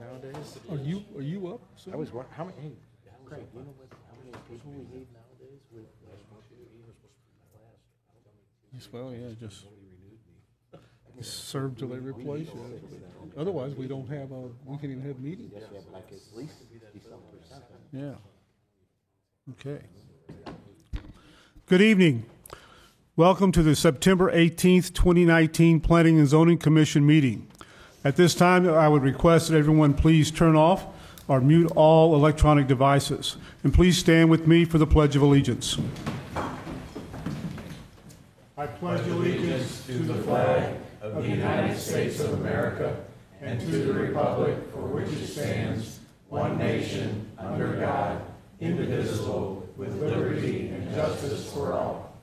nowadays? Are you up? So? I was wondering, how many, hey, Craig, do you know how many people we need nowadays with, Well, yeah, just serve till they replace you. Otherwise, we don't have we can't even have meetings. like at least 50-some%. Yeah. Okay. Good evening. Welcome to the September 18th, 2019 Planning and Zoning Commission meeting. At this time, I would request that everyone please turn off or mute all electronic devices. And please stand with me for the Pledge of Allegiance. I pledge allegiance to the flag of the United States of America and to the republic for which it stands, one nation, under God, indivisible, with liberty and justice for all.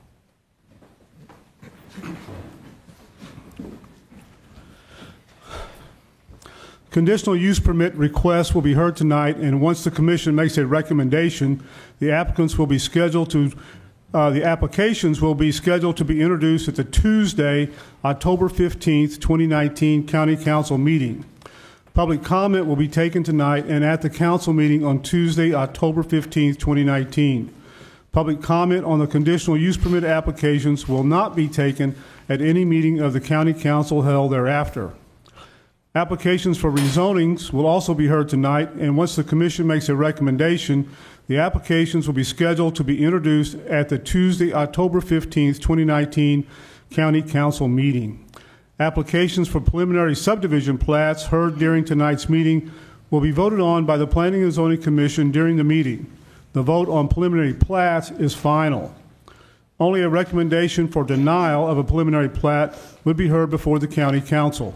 Conditional use permit requests will be heard tonight, and once the commission makes a recommendation, the applications will be scheduled to be introduced at the Tuesday, October 15th, 2019 County Council meeting. Public comment will be taken tonight and at the council meeting on Tuesday, October 15th, 2019. Public comment on the conditional use permit applications will not be taken at any meeting of the County Council held thereafter. Applications for rezonings will also be heard tonight, and once the commission makes a recommendation, the applications will be scheduled to be introduced at the Tuesday, October 15th, 2019 County Council meeting. Applications for preliminary subdivision plats heard during tonight's meeting will be voted on by the Planning and Zoning Commission during the meeting. The vote on preliminary plats is final. Only a recommendation for denial of a preliminary plat would be heard before the County Council.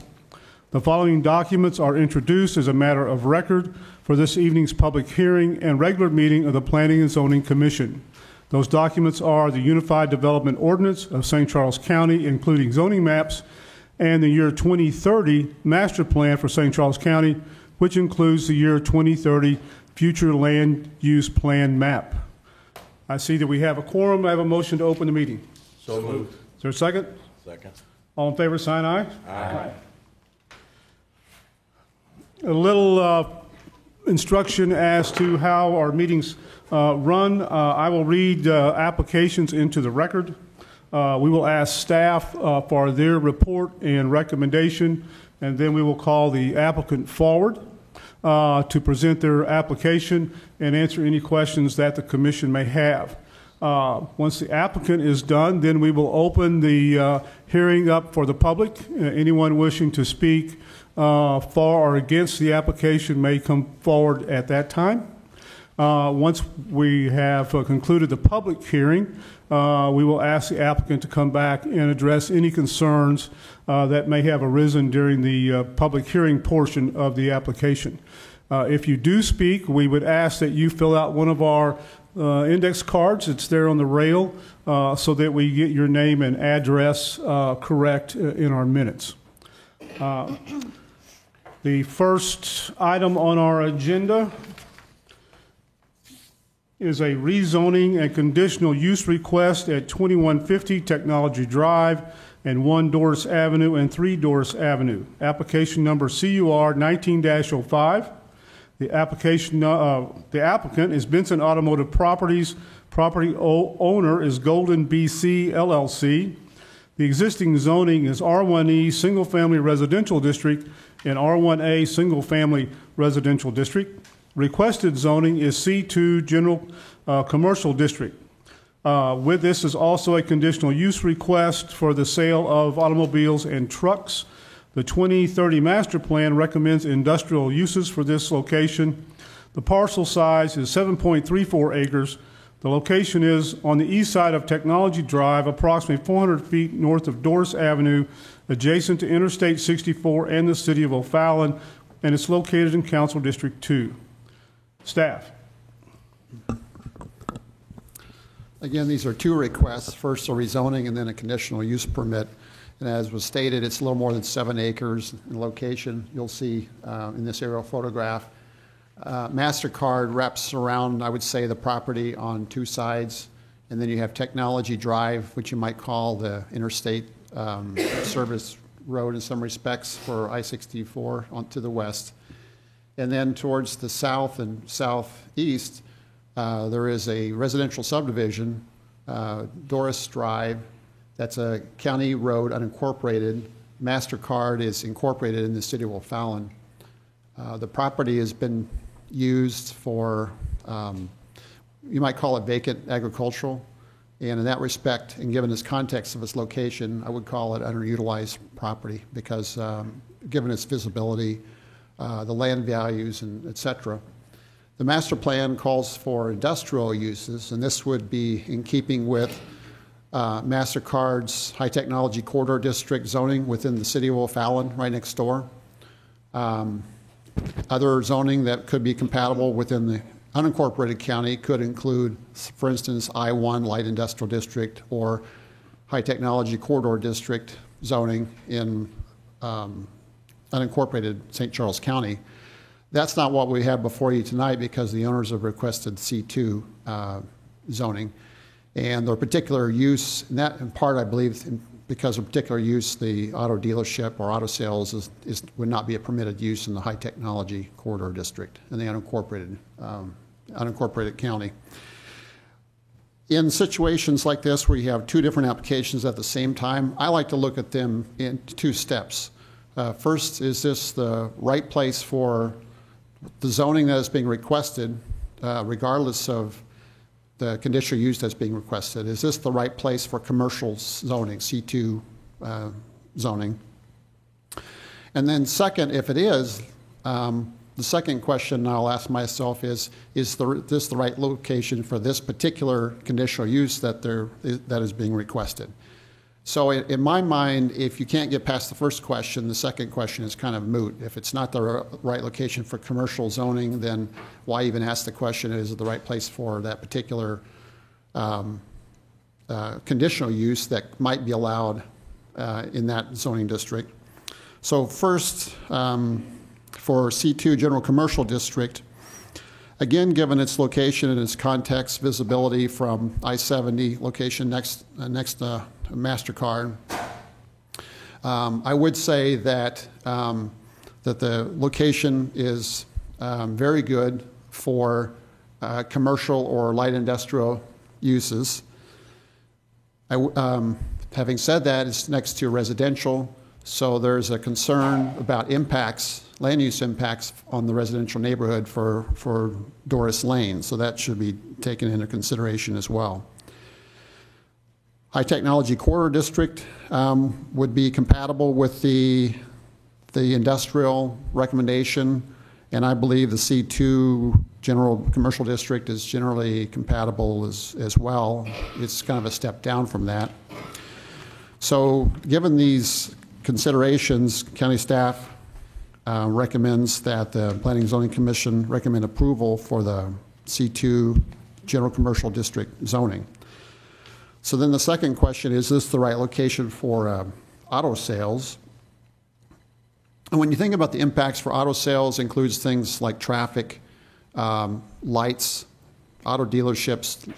The following documents are introduced as a matter of record for this evening's public hearing and regular meeting of the Planning and Zoning Commission. Those documents are the Unified Development Ordinance of St. Charles County, including zoning maps, and the year 2030 Master Plan for St. Charles County, which includes the year 2030 Future Land Use Plan map. I see that we have a quorum. I have a motion to open the meeting. So moved. Is there a second? Second. All in favor, sign aye. Aye. A little instruction as to how our meetings run. I will read applications into the record. We will ask staff for their report and recommendation, and then we will call the applicant forward to present their application and answer any questions that the commission may have. Once the applicant is done, then we will open the hearing up for the public. Anyone wishing to speak for or against the application may come forward at that time. Once we have concluded the public hearing, we will ask the applicant to come back and address any concerns that may have arisen during the public hearing portion of the application. If you do speak, we would ask that you fill out one of our index cards. It's there on the rail so that we get your name and address correct in our minutes. The first item on our agenda is a rezoning and conditional use request at 2150 Technology Drive and 1 Doris Avenue and 3 Doris Avenue. Application number CUR 19-05. The applicant is Benson Automotive Properties. Property owner is Golden BC LLC. The existing zoning is R1E Single Family Residential District and R1A Single Family Residential District. Requested zoning is C2 General Commercial District. With this is also a conditional use request for the sale of automobiles and trucks. The 2030 Master Plan recommends industrial uses for this location. The parcel size is 7.34 acres. The location is on the east side of Technology Drive, approximately 400 feet north of Doris Avenue, adjacent to Interstate 64 and the city of O'Fallon, and it's located in Council District 2. Staff. Again, these are two requests. First, a rezoning and then a conditional use permit. And as was stated, it's a little more than 7 acres in location. You'll see in this aerial photograph. MasterCard wraps around, I would say, the property on two sides. And then you have Technology Drive, which you might call the interstate service road in some respects for I-64 on to the west. And then towards the south and southeast, there is a residential subdivision, Doris Drive. That's a county road, unincorporated. MasterCard is incorporated in the city of O'Fallon. The property has been used for, you might call it vacant agricultural. And in that respect, and given its context of its location, I would call it underutilized property because given its visibility, the land values, and et cetera. The master plan calls for industrial uses, and this would be in keeping with MasterCard's high technology corridor district zoning within the city of O'Fallon, right next door. Other zoning that could be compatible within the unincorporated county could include, for instance, I-1 light industrial district or high technology corridor district zoning in unincorporated St. Charles County. That's not what we have before you tonight because the owners have requested C2 zoning. And their particular use, and that in part I believe because of particular use, the auto dealership or auto sales would not be a permitted use in the high technology corridor district in the unincorporated county. In situations like this where you have two different applications at the same time, I like to look at them in two steps. First, is this the right place for the zoning that is being requested, regardless of the conditional use that's being requested? Is this the right place for commercial zoning, C2 zoning? And then second, if it is, the second question I'll ask myself is this the right location for this particular conditional use that is being requested? So in my mind, if you can't get past the first question, the second question is kind of moot. If it's not the right location for commercial zoning, then why even ask the question, is it the right place for that particular conditional use that might be allowed in that zoning district? So first, for C2 General Commercial District, again, given its location and its context, visibility from I-70, location next MasterCard, I would say that that the location is very good for commercial or light industrial uses. Having said that, it's next to residential, so there's a concern about impacts, land use impacts on the residential neighborhood for Doris Lane, so that should be taken into consideration as well. High Technology Corridor District would be compatible with the industrial recommendation, and I believe the C2 General Commercial District is generally compatible as well. It's kind of a step down from that. So given these considerations, county staff recommends that the Planning and Zoning Commission recommend approval for the C2 General Commercial District zoning. So then the second question is this the right location for auto sales? And when you think about the impacts for auto sales, includes things like traffic, lights. Auto dealerships,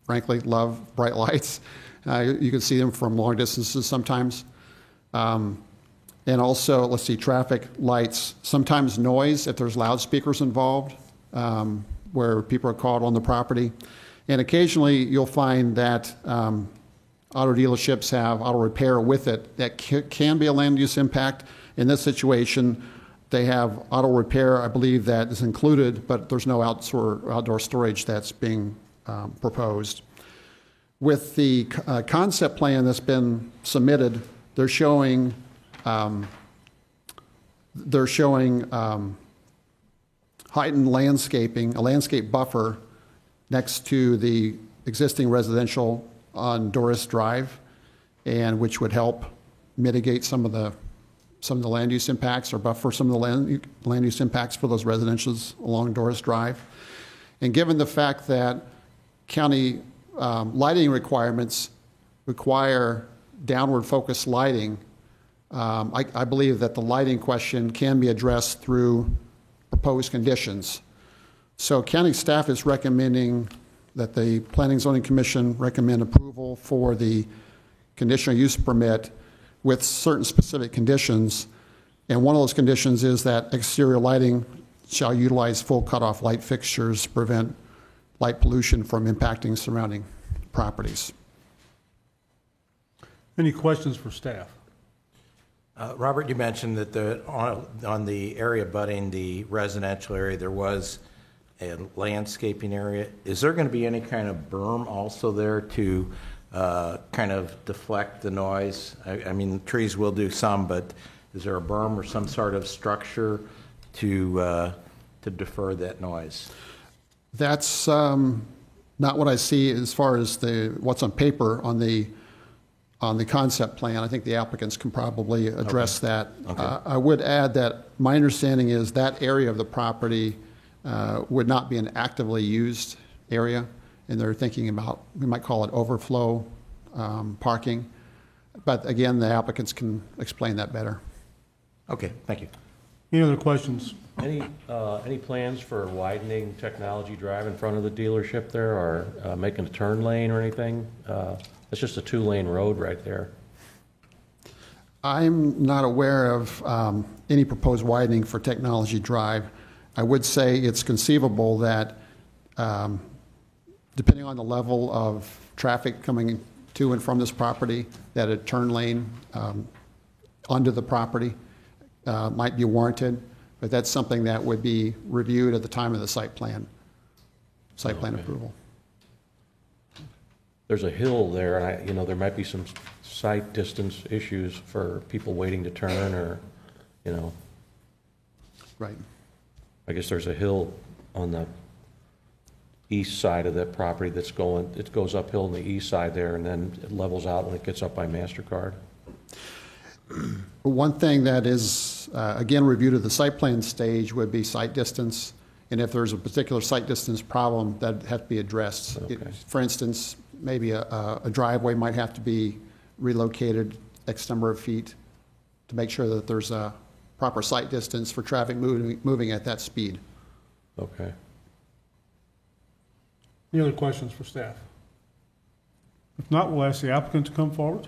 frankly, love bright lights. You can see them from long distances sometimes. And also, let's see, traffic, lights, sometimes noise if there's loudspeakers involved, where people are called on the property. And occasionally you'll find that auto dealerships have auto repair with it. That can be a land use impact. In this situation, they have auto repair, I believe that is included, but there's no outdoor storage that's being proposed. With the concept plan that's been submitted, they're showing heightened landscaping, a landscape buffer next to the existing residential on Doris Drive, and which would help mitigate some of the land use impacts or buffer some of the land use impacts for those residentials along Doris Drive. And given the fact that county lighting requirements require downward focused lighting, I believe that the lighting question can be addressed through proposed conditions. So county staff is recommending that the Planning and Zoning Commission recommend approval for the conditional use permit with certain specific conditions. And one of those conditions is that exterior lighting shall utilize full cutoff light fixtures to prevent light pollution from impacting surrounding properties. Any questions for staff? Robert, you mentioned that on the area abutting the residential area, there was a landscaping area. Is there going to be any kind of berm also there to kind of deflect the noise? I mean, trees will do some, but is there a berm or some sort of structure to defer that noise? That's not what I see as far as what's on paper on the concept plan. I think the applicants can probably address that. Okay. I would add that my understanding is that area of the property would not be an actively used area, and they're thinking about, we might call it overflow parking. But again, the applicants can explain that better. Okay, thank you. Any other questions? Any plans for widening Technology Drive in front of the dealership there, or making a turn lane or anything? It's just a 2-lane road right there. I'm not aware of any proposed widening for Technology Drive. I would say it's conceivable that depending on the level of traffic coming to and from this property, that a turn lane onto the property might be warranted, but that's something that would be reviewed at the time of the site plan approval. There's a hill there, and there might be some sight distance issues for people waiting to turn, or, Right. I guess there's a hill on the east side of that property it goes uphill on the east side there, and then it levels out when it gets up by MasterCard. One thing that is, again, reviewed at the site plan stage would be site distance. And if there's a particular site distance problem, that'd have to be addressed. Okay. For instance, maybe a driveway might have to be relocated X number of feet to make sure that there's a proper site distance for traffic moving at that speed. Okay. Any other questions for staff? If not, we'll ask the applicant to come forward.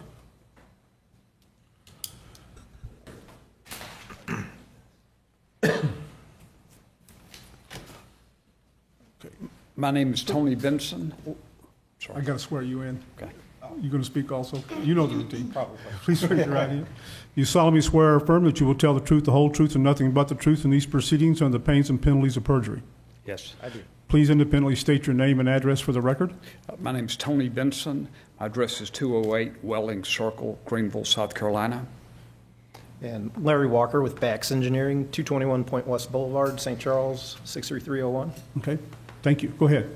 My name is Tony Benson. I got to swear you in. Okay. You going to speak also? You know the routine. Probably. Please raise your right hand. You solemnly swear or affirm that you will tell the truth, the whole truth, and nothing but the truth in these proceedings under the pains and penalties of perjury. Yes, I do. Please independently state your name and address for the record. My name is Tony Benson. My address is 208 Welling Circle, Greenville, South Carolina. And Larry Walker with Bax Engineering, 221 Point West Boulevard, St. Charles, 63301. Okay. Thank you. Go ahead.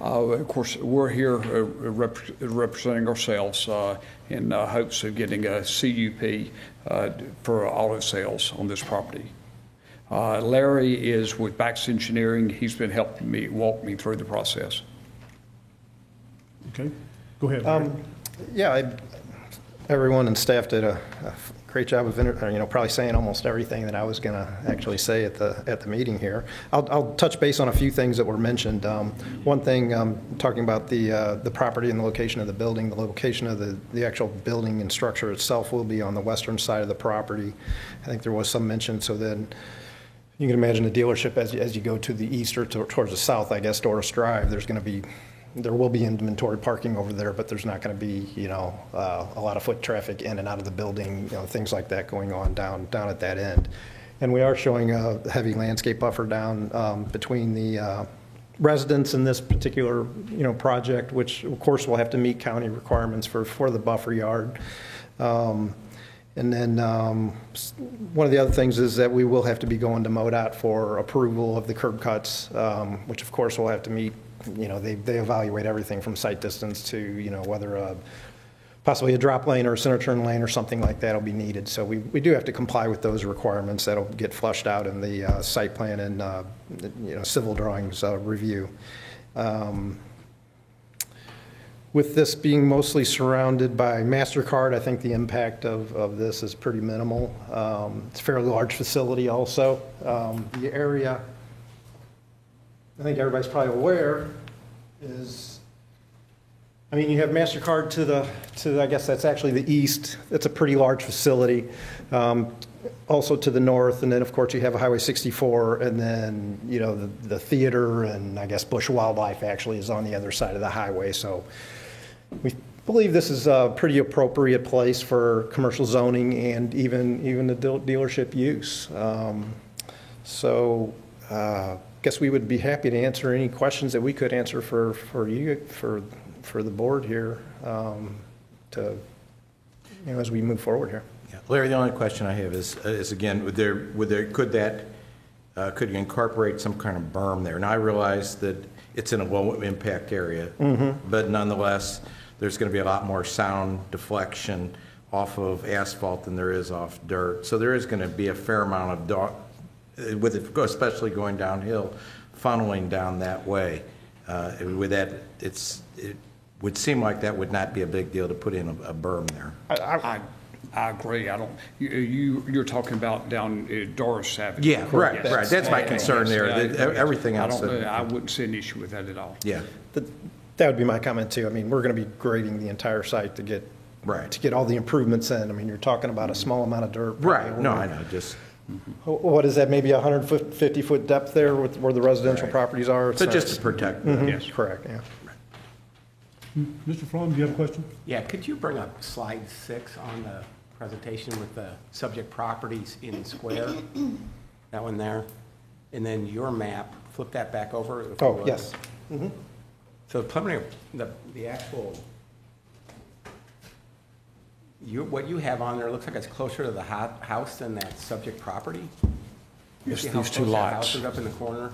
Of course, we're here representing ourselves in hopes of getting a CUP for auto sales on this property. Larry is with Bax Engineering. He's been helping me walk me through the process. Okay. Go ahead. Larry. Everyone and staff did a great job of probably saying almost everything that I was going to actually say at the meeting here. I'll touch base on a few things that were mentioned. One thing, talking about the property and the location of the building, the location of the actual building and structure itself will be on the western side of the property. I think there was some mention, so then you can imagine the dealership as you go to the east or towards the south, I guess, Doris Drive, there will be inventory parking over there, but there's not going to be, a lot of foot traffic in and out of the building, things like that going on down at that end. And we are showing a heavy landscape buffer down between the residents in this particular, project, which of course will have to meet county requirements for the buffer yard. And then one of the other things is that we will have to be going to MoDOT for approval of the curb cuts, which of course will have to meet, they evaluate everything from site distance to, whether possibly a drop lane or a center turn lane or something like that will be needed. So we do have to comply with those requirements. That'll get flushed out in the site plan and, civil drawings review. With this being mostly surrounded by MasterCard, I think the impact of this is pretty minimal. It's a fairly large facility also. The area, I think everybody's probably aware, is I mean, you have MasterCard I guess that's actually the east. It's a pretty large facility. Also to the north, and then, of course, you have Highway 64, and then, the theater, and I guess Bush Wildlife actually is on the other side of the highway. So we believe this is a pretty appropriate place for commercial zoning and even the dealership use. So guess we would be happy to answer any questions that we could answer for you, for the board here, as we move forward here. Yeah. Larry, the only question I have is again, could you incorporate some kind of berm there? Now, I realize that it's in a low-impact area, but nonetheless, there's going to be a lot more sound deflection off of asphalt than there is off dirt. So there is going to be a fair amount of, especially going downhill, funneling down that way. With that, it would seem like that would not be a big deal to put in a berm there. I agree. You're talking about down Doris Avenue. Yeah, right. That's my concern there. Everything else. I wouldn't see an issue with that at all. Yeah. That would be my comment too. I mean, we're going to be grading the entire site to get all the improvements in. I mean, you're talking about a small amount of dirt. Right. No, I know. Just what is that? Maybe 150-foot depth there where the residential properties are. So just to protect. Yes, correct. Yeah. Mr. Fromm, do you have a question? Yeah, could you bring up slide 6 on the presentation with the subject properties in square? That one there. And then your map, flip that back over. if you Oh, would. yes. So the preliminary, the actual, what you have on there looks like it's closer to the house than that subject property. Yes, See how these two close that lots. house is up in the corner?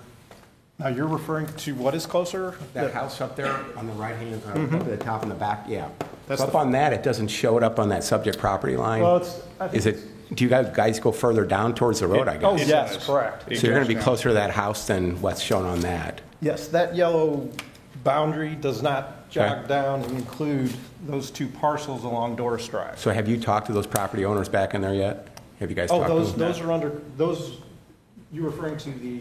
Now you're referring to what is closer? That house up there on the right hand, up at the top and the back, yeah. That's So up on that, it doesn't show it up on that subject property line? Well, I think Is it, do you guys go further down towards the road, I Oh, guess? yes, does. correct. It So you're going to be goes down. closer to that house than what's shown on that? Yes, that yellow boundary does not jog Okay. down and include those two parcels along Doris Drive. So have you talked to those property owners back in there yet? Have you guys Oh, talked to them? those are under, you referring to the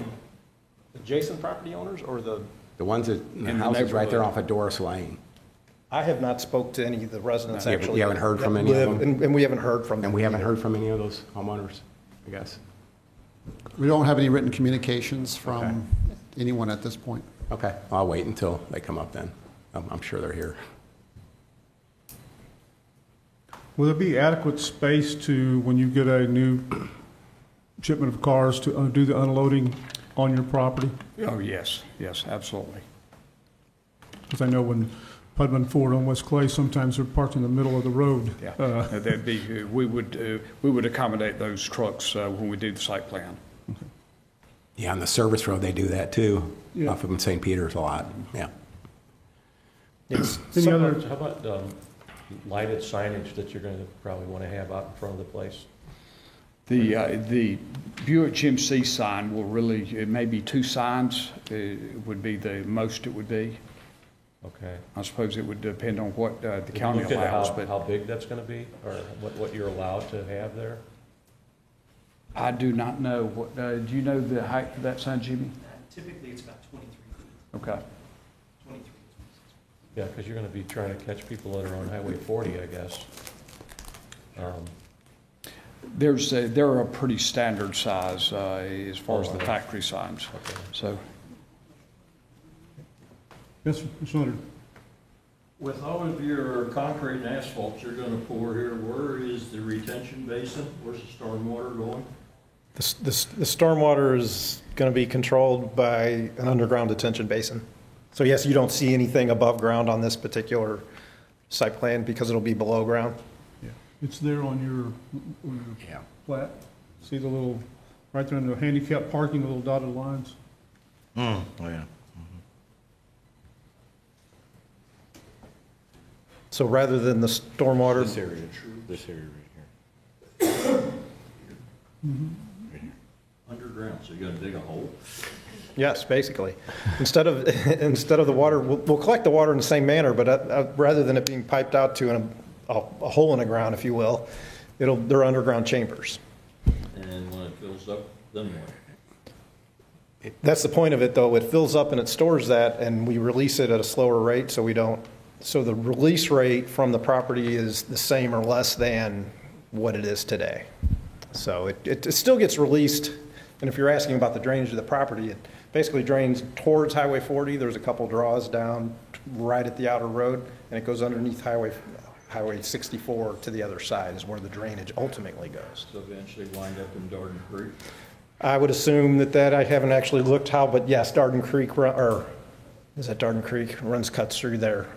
adjacent property owners or the? The ones that, the In the houses right there neighborhood. off of Doris Lane? I have not spoke to any of the residents You actually. haven't heard from that any of live- them? And we haven't heard from them. And we haven't either. heard from any of those homeowners, I guess? We don't have any written communications from anyone at this point. Okay, I'll wait until they come up then. I'm sure they're here. Will there be adequate space to, when you get a new shipment of cars, to do the unloading on your property? Oh, yes, absolutely. Because I know when Putman Ford on West Clay, sometimes they're parked in the middle of the road. Yeah, that'd be, we would accommodate those trucks when we do the site plan. Yeah, on the service road, they do that too, Yeah. off of St. Peter's a lot, yeah. Yes. Any other, How about lighted signage that you're going to probably want to have out in front of the place? The Buick GMC sign will really, it may be 2 signs, would be the most it would be. Okay. I suppose it would depend on what the Did you county look at allows, how but big that's going to be, or what you're allowed to have there? I do not know what, do you know the height of that sign, Jimmy? Typically, it's about 23 feet, Okay. 23. Yeah, because you're going to be trying to catch people that are on Highway 40, I guess. They're a pretty standard size as far as the factory signs. Okay. So yes, Mr. Leonard? With all of your concrete and asphalt you're gonna pour here, where is the retention basin? Where's the stormwater going? The stormwater is going to be controlled by an underground detention basin. So yes, you don't see anything above ground on this particular site plan because it'll be below ground. Yeah. It's there on your plat. See the little, right there in the handicap parking, the little dotted lines? Oh, yeah. So rather than the stormwater, This area right here. Underground, so you're gonna dig a hole? yes, basically. Instead of the water, we'll collect the water in the same manner, but rather than it being piped out to a hole in the ground, if you will, they're underground chambers. And when it fills up, then what? That's the point of it, though. It fills up and it stores that, and we release it at a slower rate so we don't So the release rate from the property is the same or less than what it is today. So it still gets released, and if you're asking about the drainage of the property, it basically drains towards Highway 40. There's a couple draws down right at the outer road, and it goes underneath Highway 64 to the other side is where the drainage ultimately goes. So eventually wind up in Darden Creek. I would assume that I haven't actually looked how, but yes, Darden Creek, or is that Darden Creek cuts through there?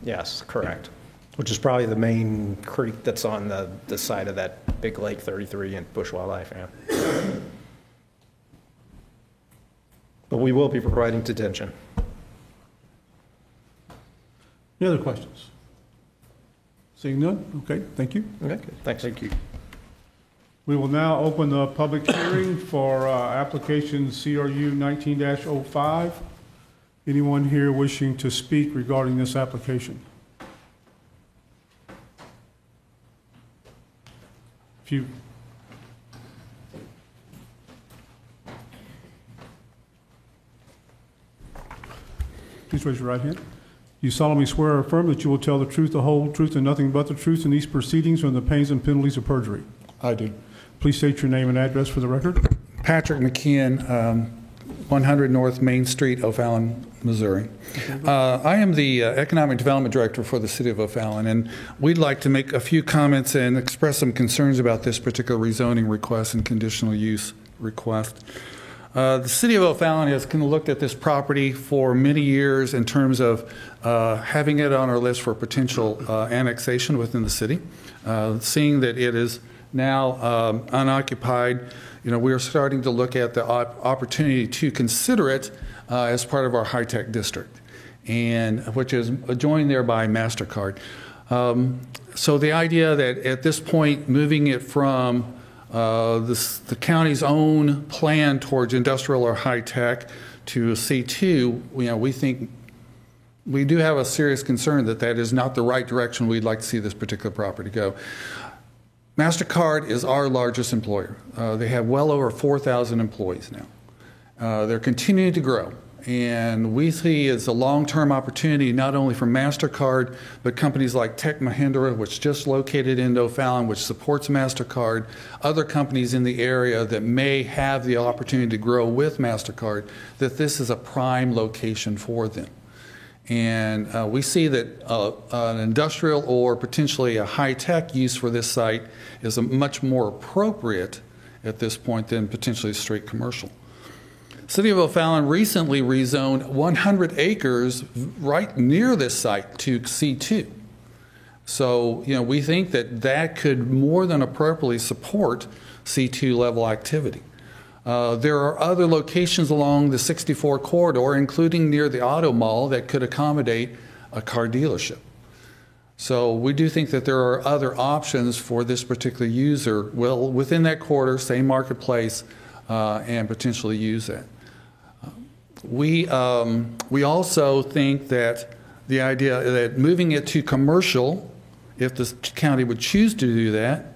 Yes, correct. Which is probably the main creek that's on the side of that big Lake 33 and Bush Wildlife, yeah. But we will be providing detention. Any other questions? Seeing none? Okay, thank you. Okay, thanks. Thank you. We will now open the public hearing for application CRU 19-05. Anyone here wishing to speak regarding this application? If you please raise your right hand. You solemnly swear or affirm that you will tell the truth, the whole truth, and nothing but the truth in these proceedings or in the pains and penalties of perjury? I do. Please state your name and address for the record. Patrick McKeon, 100 North Main Street, O'Fallon, Missouri. I am the Economic Development Director for the City of O'Fallon, and we'd like to make a few comments and express some concerns about this particular rezoning request and conditional use request. The City of O'Fallon has kind of looked at this property for many years in terms of having it on our list for potential annexation within the city. Seeing that it is now unoccupied, we are starting to look at the opportunity to consider it as part of our high-tech district, and which is joined there by MasterCard. So the idea that at this point, moving it from the county's own plan towards industrial or high-tech to C2, we think we do have a serious concern that that is not the right direction we'd like to see this particular property go. MasterCard is our largest employer. They have well over 4,000 employees now. They're continuing to grow, and we see it's a long-term opportunity not only for MasterCard, but companies like Tech Mahindra, which just located in O'Fallon, which supports MasterCard, other companies in the area that may have the opportunity to grow with MasterCard, that this is a prime location for them. And we see that an industrial or potentially a high-tech use for this site is much more appropriate at this point than potentially straight commercial. City of O'Fallon recently rezoned 100 acres right near this site to C2. So, we think that that could more than appropriately support C2 level activity. There are other locations along the 64 corridor, including near the auto mall, that could accommodate a car dealership. So we do think that there are other options for this particular user, within that corridor, same marketplace, and potentially use that. We also think that the idea that moving it to commercial, if the county would choose to do that,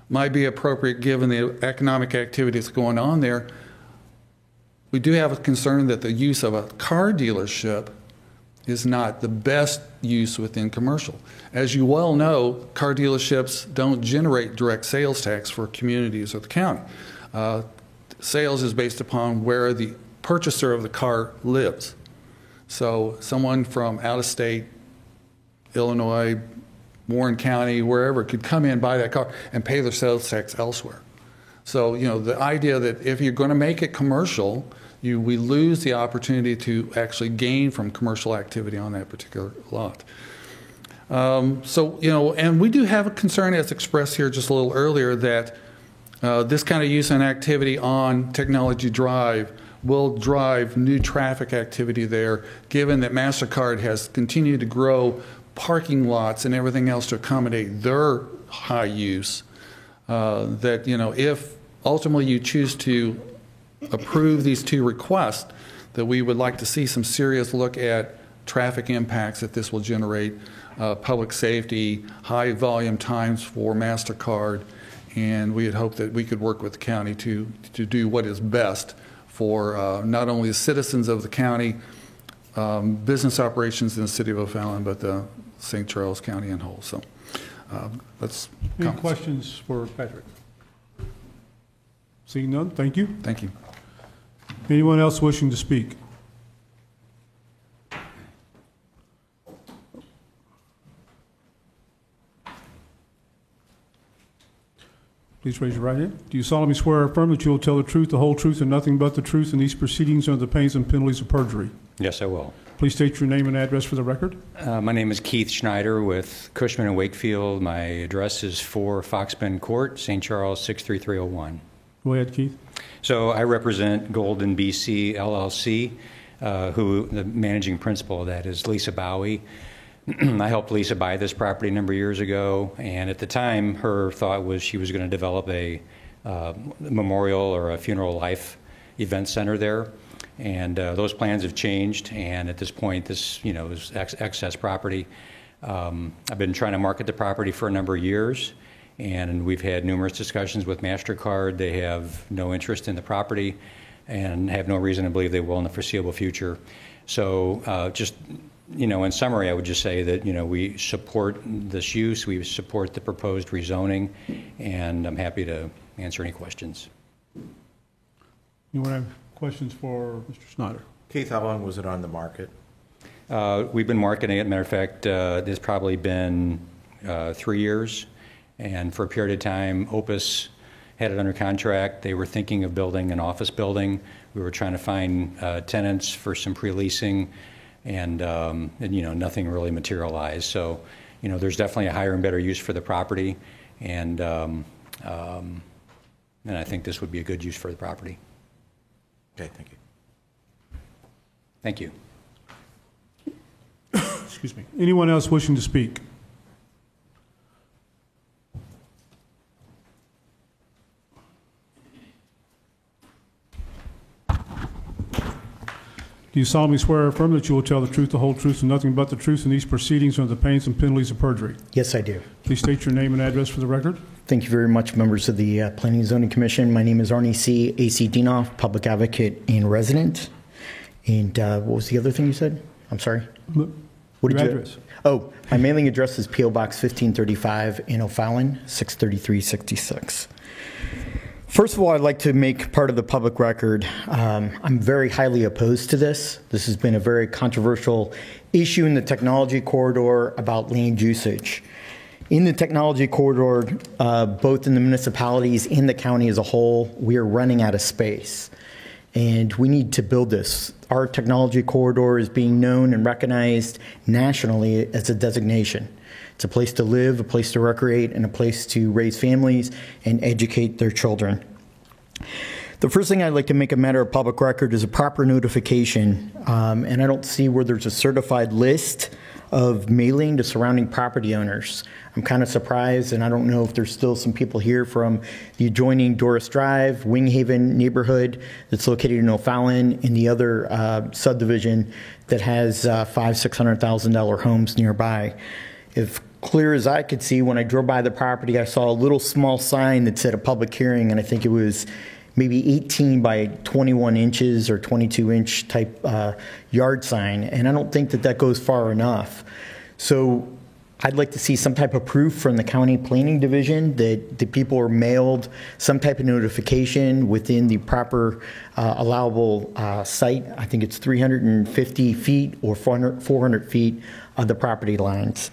might be appropriate given the economic activity that's going on there. We do have a concern that the use of a car dealership is not the best use within commercial. As you well know, car dealerships don't generate direct sales tax for communities or the county. Sales is based upon where the purchaser of the car lives. So someone from out of state, Illinois, Warren County, wherever, could come in, buy that car, and pay their sales tax elsewhere. So, the idea that if you're going to make it commercial, we lose the opportunity to actually gain from commercial activity on that particular lot. And we do have a concern, as expressed here just a little earlier, that this kind of use and activity on Technology Drive will drive new traffic activity there, given that MasterCard has continued to grow parking lots and everything else to accommodate their high use, that, if ultimately you choose to approve these two requests, that we would like to see some serious look at traffic impacts that this will generate, public safety, high volume times for MasterCard, and we had hoped that we could work with the county to do what is best for not only the citizens of the county, business operations in the City of O'Fallon, but the St. Charles County in whole. So that's Any comments. questions for Patrick? Seeing none, thank you. Thank you. Anyone else wishing to speak? Please raise your right hand. Do you solemnly swear or affirm that you will tell the truth, the whole truth, and nothing but the truth in these proceedings under the pains and penalties of perjury? Yes, I will. Please state your name and address for the record. My name is Keith Schneider with Cushman & Wakefield. My address is 4 Foxbend Court, St. Charles, 63301. Go ahead, Keith. So I represent Golden BC LLC, who the managing principal of that is Lisa Bowie. I helped Lisa buy this property a number of years ago, and at the time, her thought was she was going to develop a memorial or a funeral life event center there. And those plans have changed, and at this point, this is excess property. I've been trying to market the property for a number of years, and we've had numerous discussions with MasterCard. They have no interest in the property and have no reason to believe they will in the foreseeable future. So just, in summary, I would just say that, we support this use, we support the proposed rezoning, and I'm happy to answer any questions. Anyone have questions for Mr. Snyder? Keith, how long was it on the market? We've been marketing it. Matter of fact, it's probably been 3 years. And for a period of time, Opus had it under contract. They were thinking of building an office building. We were trying to find tenants for some pre-leasing, and nothing really materialized. So, there's definitely a higher and better use for the property, and I think this would be a good use for the property. Okay, thank you. Thank you. Excuse me. Anyone else wishing to speak? Do you solemnly swear or affirm that you will tell the truth, the whole truth, and nothing but the truth in these proceedings under the pains and penalties of perjury? Yes, I do. Please state your name and address for the record. Thank you very much, members of the Planning and Zoning Commission. My name is Arnie C. A.C. Dinoff, public advocate and resident. And what was the other thing you said? I'm sorry. What Your did address. Oh, my mailing address is P.O. Box 1535 in O'Fallon, 63366. First of all, I'd like to make part of the public record. I'm very highly opposed to this. This has been a very controversial issue in the technology corridor about land usage. In the technology corridor, both in the municipalities and the county as a whole, we are running out of space. And we need to build this. Our technology corridor is being known and recognized nationally as a designation. It's a place to live, a place to recreate, and a place to raise families and educate their children. The first thing I'd like to make a matter of public record is a proper notification, and I don't see where there's a certified list of mailing to surrounding property owners. I'm kind of surprised, and I don't know if there's still some people here from the adjoining Doris Drive, Winghaven neighborhood that's located in O'Fallon, and the other subdivision that has $500,000-$600,000 homes nearby. If clear as I could see, when I drove by the property, I saw a little small sign that said a public hearing, and I think it was maybe 18 by 21 inches or 22-inch type yard sign, and I don't think that that goes far enough. So I'd like to see some type of proof from the county planning division that the people are mailed some type of notification within the proper allowable site. I think it's 350 feet or 400 feet of the property lines.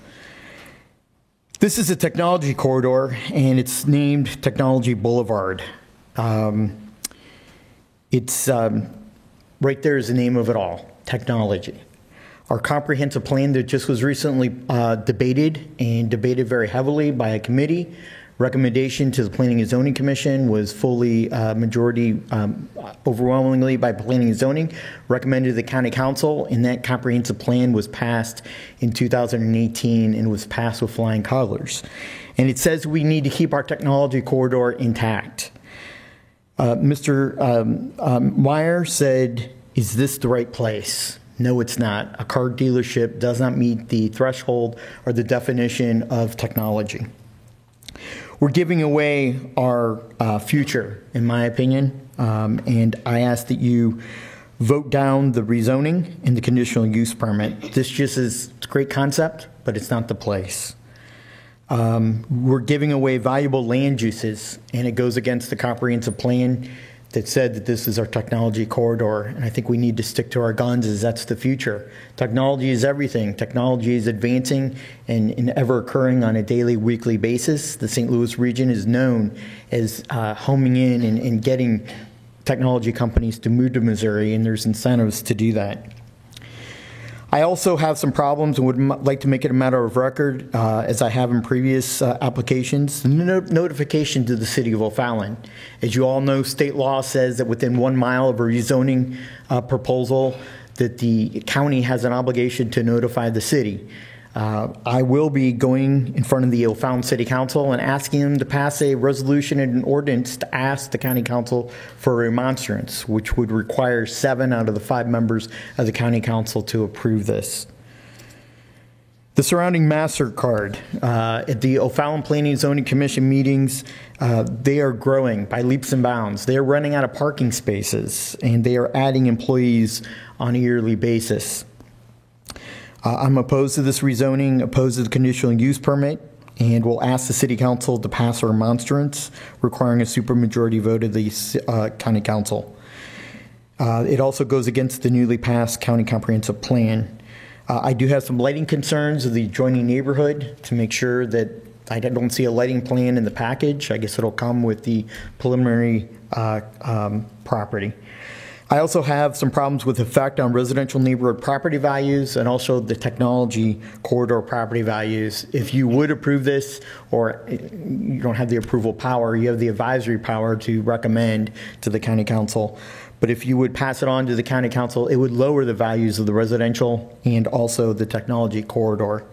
This is a technology corridor, and it's named Technology Boulevard. It's right there is the name of it all, technology. Our comprehensive plan that just was recently debated very heavily by a committee. Recommendation to the Planning and Zoning Commission was fully majority, overwhelmingly by Planning and Zoning, recommended to the County Council, and that comprehensive plan was passed in 2018 and was passed with flying colors. And it says we need to keep our technology corridor intact. Mr. Meyer said, is this the right place? No, it's not. A car dealership does not meet the threshold or the definition of technology. We're giving away our future, in my opinion, and I ask that you vote down the rezoning and the conditional use permit. This just is it's a great concept, but it's not the place. We're giving away valuable land uses, and it goes against the comprehensive plan that said that this is our technology corridor. And I think we need to stick to our guns, as that's the future. Technology is everything. Technology is advancing and ever occurring on a daily, weekly basis. The St. Louis region is known as homing in and getting technology companies to move to Missouri, and there's incentives to do that. I also have some problems and would like to make it a matter of record, as I have in previous applications, notification to the city of O'Fallon. As you all know, state law says that within 1 mile of a rezoning proposal, that the county has an obligation to notify the city. I will be going in front of the O'Fallon City Council and asking them to pass a resolution and an ordinance to ask the county council for a remonstrance, which would require 7 out of the 5 members of the county council to approve this. The surrounding MasterCard at the O'Fallon Planning and Zoning Commission meetings, they are growing by leaps and bounds. They are running out of parking spaces, and they are adding employees on a yearly basis. I'm opposed to this rezoning, opposed to the conditional use permit, and will ask the city council to pass a remonstrance requiring a supermajority vote of the county council. It also goes against the newly passed county comprehensive plan. I do have some lighting concerns of the adjoining neighborhood to make sure that I don't see a lighting plan in the package. I guess it'll come with the preliminary property. I also have some problems with effect on residential neighborhood property values and also the technology corridor property values. If you would approve this, or you don't have the approval power, you have the advisory power to recommend to the county council. But if you would pass it on to the county council, it would lower the values of the residential and also the technology corridor.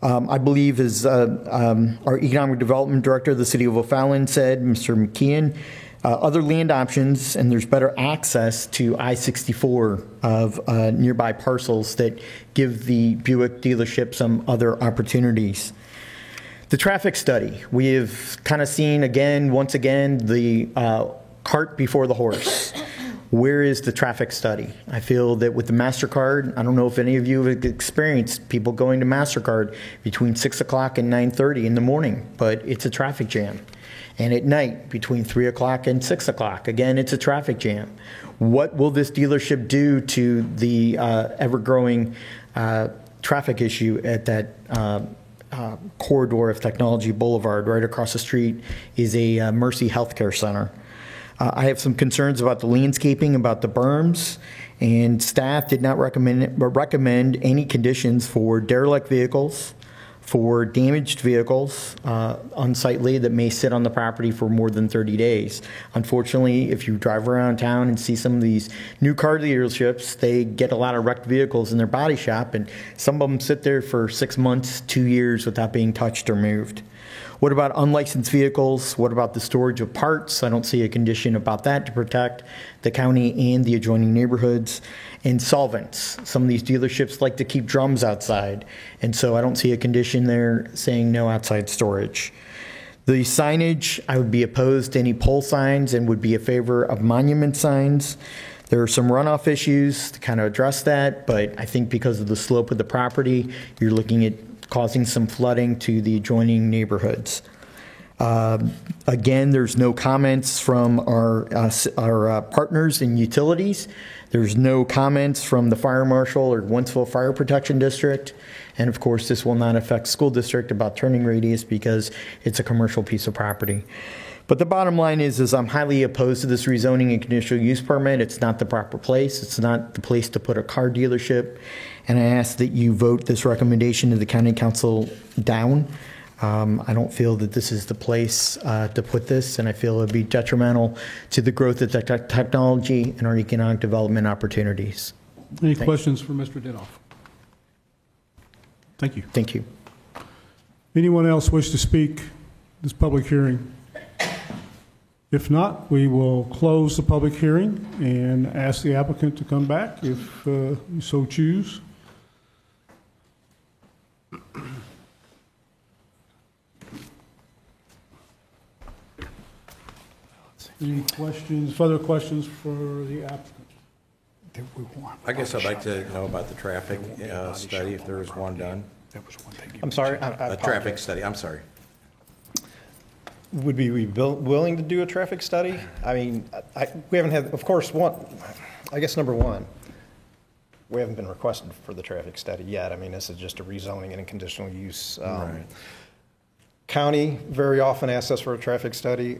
I believe, as our economic development director of the city of O'Fallon said, Mr. McKeon, other land options, and there's better access to I-64 of nearby parcels that give the Buick dealership some other opportunities. The traffic study, we have kind of seen once again, the cart before the horse. Where is the traffic study? I feel that with the MasterCard, I don't know if any of you have experienced people going to MasterCard between 6 o'clock and 9:30 in the morning, but it's a traffic jam. And at night, between 3 o'clock and 6 o'clock, again, it's a traffic jam. What will this dealership do to the ever-growing traffic issue at that corridor of Technology Boulevard? Right across the street is a Mercy Healthcare Center. I have some concerns about the landscaping, about the berms, and staff did not recommend any conditions for derelict vehicles, for damaged vehicles unsightly that may sit on the property for more than 30 days. Unfortunately, if you drive around town and see some of these new car dealerships, they get a lot of wrecked vehicles in their body shop, and some of them sit there for 6 months, 2 years without being touched or moved. What about unlicensed vehicles? What about the storage of parts? I don't see a condition about that to protect the county and the adjoining neighborhoods. And solvents. Some of these dealerships like to keep drums outside, and so I don't see a condition there saying no outside storage. The signage, I would be opposed to any pole signs and would be in favor of monument signs. There are some runoff issues to kind of address that, but I think because of the slope of the property, you're looking at causing some flooding to the adjoining neighborhoods. Again, there's no comments from our partners in utilities. There's no comments from the fire marshal or Wentzville Fire Protection District. And of course, this will not affect school district about turning radius because it's a commercial piece of property. But the bottom line is I'm highly opposed to this rezoning and conditional use permit. It's not the proper place. It's not the place to put a car dealership. And I ask that you vote this recommendation to the county council down. I don't feel that this is the place to put this, and I feel it would be detrimental to the growth of technology and our economic development opportunities. Any questions for Mr. Didoff? Thank you. Thank you. Anyone else wish to speak this public hearing? If not, we will close the public hearing and ask the applicant to come back if you so choose. Any questions, further questions for the applicant? I guess I'd like to know about the traffic study, if there was one done. I'm sorry, I A traffic apologize. study, I'm sorry. Would we be willing to do a traffic study? I mean, we haven't had, of course, I guess number one, we haven't been requested for the traffic study yet. I mean, this is just a rezoning and a conditional use. Right. County very often asks us for a traffic study.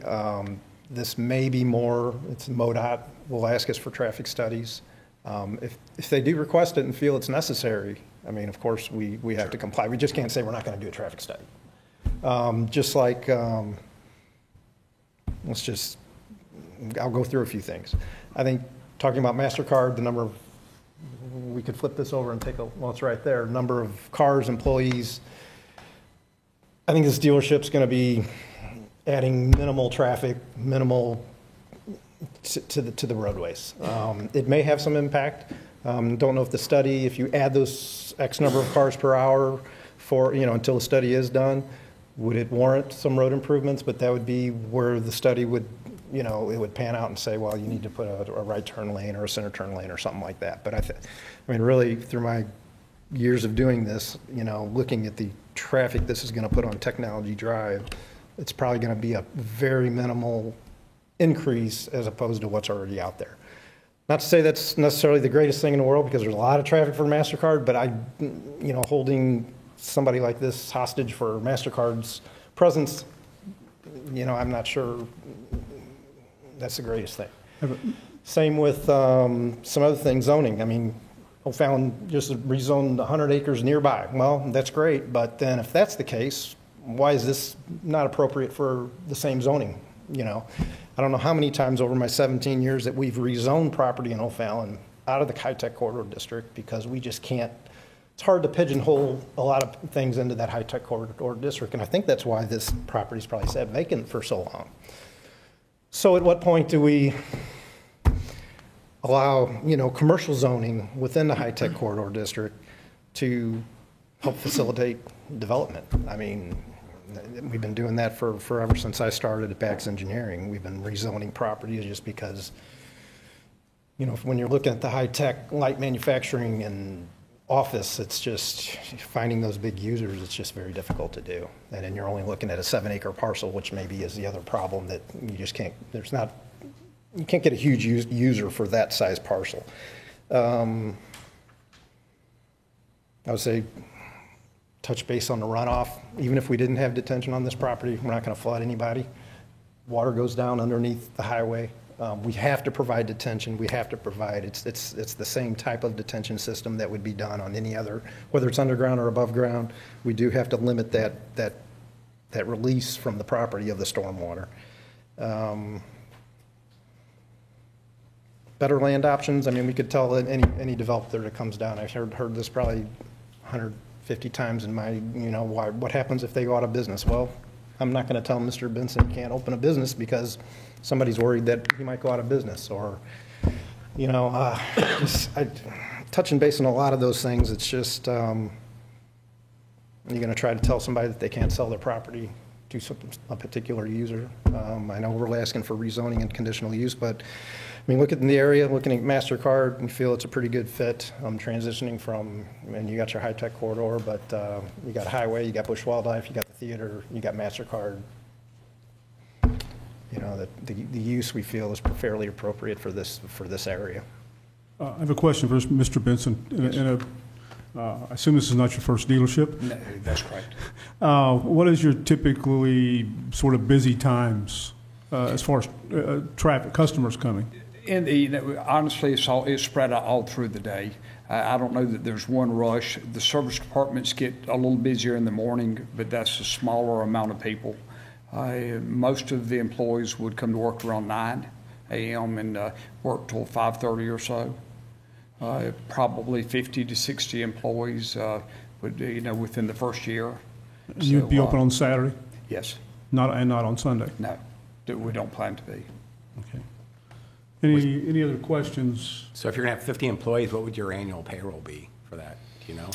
This may be more, it's MoDOT will ask us for traffic studies. If they do request it and feel it's necessary, I mean, of course, we have to comply. We just can't say we're not going to do a traffic study. Just like, I'll go through a few things. I think talking about MasterCard, the number of, we could flip this over and take a, well, it's right there, number of cars, employees. I think this dealership's going to be adding minimal traffic, minimal to the roadways. It may have some impact. Don't know if the study, if you add those X number of cars per hour for, until the study is done, would it warrant some road improvements? But that would be where the study would, it would pan out and say, well, you need to put a right turn lane or a center turn lane or something like that. But I mean, really, through my years of doing this, looking at the traffic this is going to put on Technology Drive, it's probably going to be a very minimal increase as opposed to what's already out there. Not to say that's necessarily the greatest thing in the world, because there's a lot of traffic for MasterCard, but holding somebody like this hostage for MasterCard's presence, I'm not sure that's the greatest thing. Same with some other things, zoning. I mean, O'Fallon just rezoned 100 acres nearby. Well, that's great, but then if that's the case, why is this not appropriate for the same zoning? I don't know how many times over my 17 years that we've rezoned property in O'Fallon out of the high-tech corridor district because we just can't. It's hard to pigeonhole a lot of things into that high-tech corridor district, and I think that's why this property's probably sat vacant for so long. So at what point do we allow, commercial zoning within the high-tech corridor district to help facilitate development? I mean, we've been doing that for forever since I started at Bax Engineering. We've been rezoning properties just because, when you're looking at the high-tech light manufacturing and office, it's just finding those big users, it's just very difficult to do. And then you're only looking at a 7-acre parcel, which maybe is the other problem, that you just can't, you can't get a huge user for that size parcel. I would say touch base on the runoff. Even if we didn't have detention on this property, we're not going to flood anybody. Water goes down underneath the highway. We have to provide detention. We have to provide, it's the same type of detention system that would be done on any other, whether it's underground or above ground. We do have to limit that release from the property of the stormwater. Better land options. I mean, we could tell any developer that comes down. I've heard this probably 150 times in my, what happens if they go out of business? Well, I'm not going to tell Mr. Benson he can't open a business because somebody's worried that he might go out of business, or, touching base on a lot of those things. It's just, you're going to try to tell somebody that they can't sell their property to a particular user. I know we're asking for rezoning and conditional use, but I mean, looking in the area, looking at MasterCard, we feel it's a pretty good fit. Transitioning from, and you got your high-tech corridor, but you got highway, you got Bush Wildlife, you got the theater, you got MasterCard. The use we feel is fairly appropriate for this area. I have a question for Mr. Benson. I assume this is not your first dealership? No, that's correct. What is your typically sort of busy times as far as traffic, customers coming? Honestly, it's spread out all through the day. I don't know that there's one rush. The service departments get a little busier in the morning, but that's a smaller amount of people. Most of the employees would come to work around 9 a.m. and work till 5:30 or so. Probably 50 to 60 employees would, within the first year. You'd be open on Saturday? Yes. Not on Sunday? No, we don't plan to be. Okay. Any other questions? So if you're going to have 50 employees, what would your annual payroll be for that? Do you know?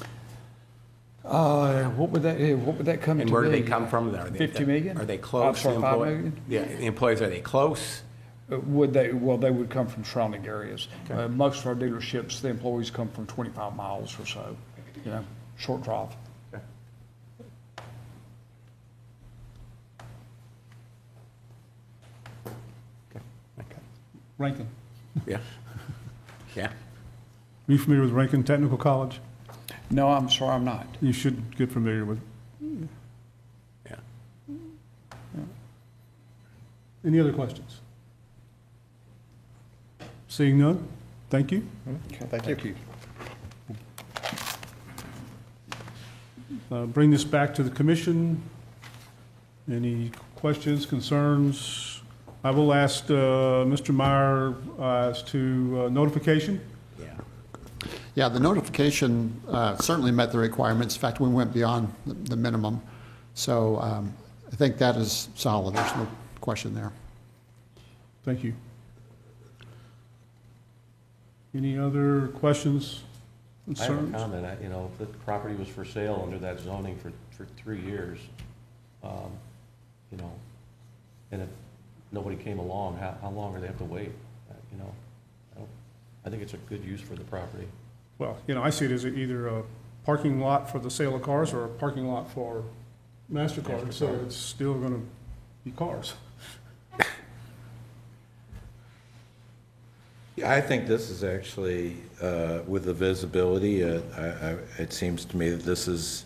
What would that come to? And where do be? they come from? Are they, 50 million? Are they close? I'm sorry, 5 million? Yeah, the employees, are they close? Would they, well, they would come from surrounding areas. Most of our dealerships, the employees come from 25 miles or so, you know, short drive. Rankin. Yeah. Yeah. Are you familiar with Rankin Technical College? No, I'm sorry, I'm not. You should get familiar with. Yeah. Any other questions? Seeing none, thank you. Thank you. Bring this back to the commission. Any questions, concerns? I will ask Mr. Meyer as to notification. Yeah, the notification certainly met the requirements. In fact, we went beyond the minimum. So I think that is solid. There's no question there. Thank you. Any other questions, I have a concerns? comment. You know, if the property was for sale under that zoning for 3 years, you know, and if nobody came along, how long do they have to wait? You know, I think it's a good use for the property. Well, you know, I see it as either a parking lot for the sale of cars or a parking lot for MasterCard, so it's still going to be cars. Yeah, I think this is actually, with the visibility, it seems to me that this is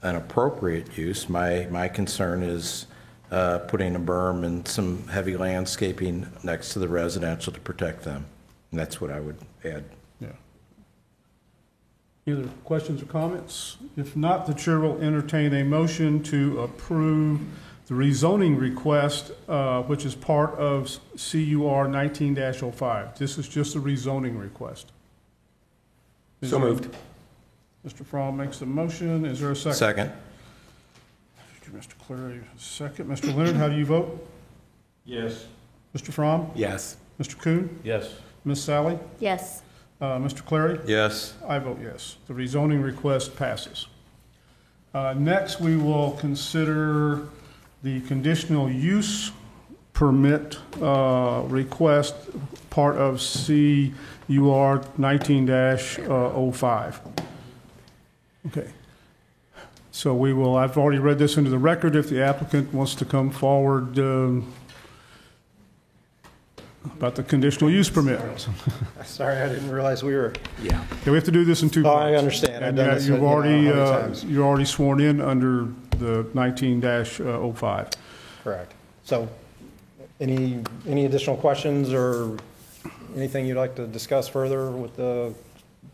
an appropriate use. My concern is putting a berm and some heavy landscaping next to the residential to protect them. And that's what I would add. Yeah. Any other questions or comments? If not, the chair will entertain a motion to approve the rezoning request, which is part of CUR 19-05. This is just a rezoning request. So moved. Mr. Fromm makes the motion. Is there a second? Second. Mr. Clary, second. Mr. Leonard, how do you vote? Yes. Mr. Fromm? Yes. Mr. Kuhn? Yes. Ms. Sally? Yes. Mr. Clary? Yes. I vote yes. The rezoning request passes. Next, we will consider the conditional use permit request, part of CUR 19-05. Okay. So we will, I've already read this into the record. If the applicant wants to come forward about the conditional use permit. Sorry, I didn't realize we were. Yeah. Yeah, we have to do this in two parts. I understand. I've And done this, you've you know, already, how many times. you're already sworn in under the 19-05. Correct. So, any additional questions or anything you'd like to discuss further with the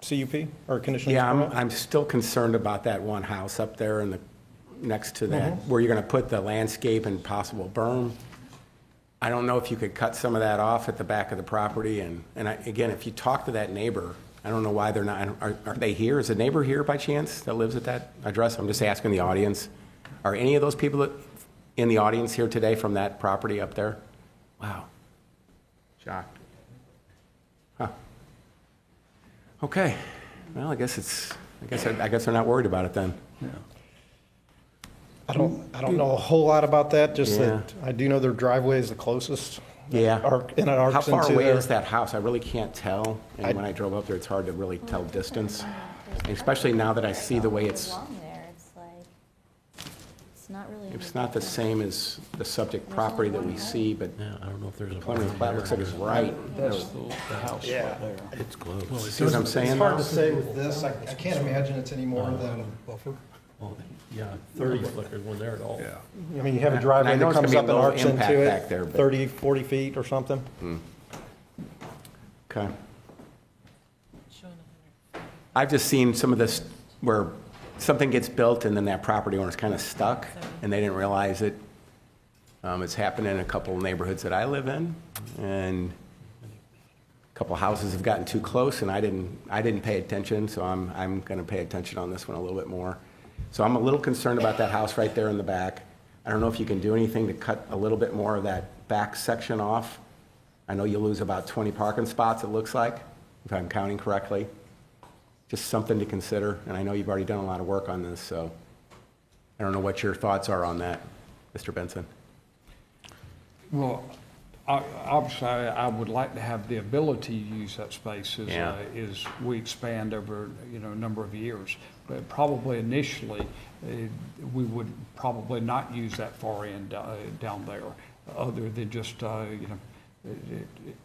CUP or conditional use Yeah, permit? I'm still concerned about that one house up there and next to that, where you're going to put the landscape and possible berm. I don't know if you could cut some of that off at the back of the property, and again, if you talk to that neighbor, I don't know why they're not, are they here? Is a neighbor here by chance that lives at that address? I'm just asking the audience. Are any of those people in the audience here today from that property up there? Wow. Shocked. Huh. Okay. Well, I guess they're not worried about it then. Yeah. I don't know a whole lot about that, just Yeah. that I do know their driveway is the closest. Yeah. And it arcs How far into away their- is that house? I really can't tell. And when I drove up there, it's hard to really tell distance. And especially now that I see the way it's Not really. It's not the same as the subject property that we see, but Yeah, I don't know if there's a. preliminary plat looks like it's right. That's the house right there. It's close. See what I'm saying? It's hard to say with this. I can't imagine it's any more than, Oh, yeah, 30 foot, there's one there at all. I mean, you have a I driveway know that it's gonna comes be a up and low arcs impact into back it, there, but- 30, 40 feet or something. Okay. I've just seen some of this where something gets built and then that property owner's kind of stuck and they didn't realize it. It's happened in a couple of neighborhoods that I live in, and a couple of houses have gotten too close, and I didn't pay attention, so I'm going to pay attention on this one a little bit more. So I'm a little concerned about that house right there in the back. I don't know if you can do anything to cut a little bit more of that back section off. I know you lose about 20 parking spots, it looks like, if I'm counting correctly. Just something to consider, and I know you've already done a lot of work on this, so I don't know what your thoughts are on that, Mr. Benson. Well, Obviously, I would like to have the ability to use that space Yeah. as we expand over, a number of years. But probably initially, we would probably not use that far end down there, other than just,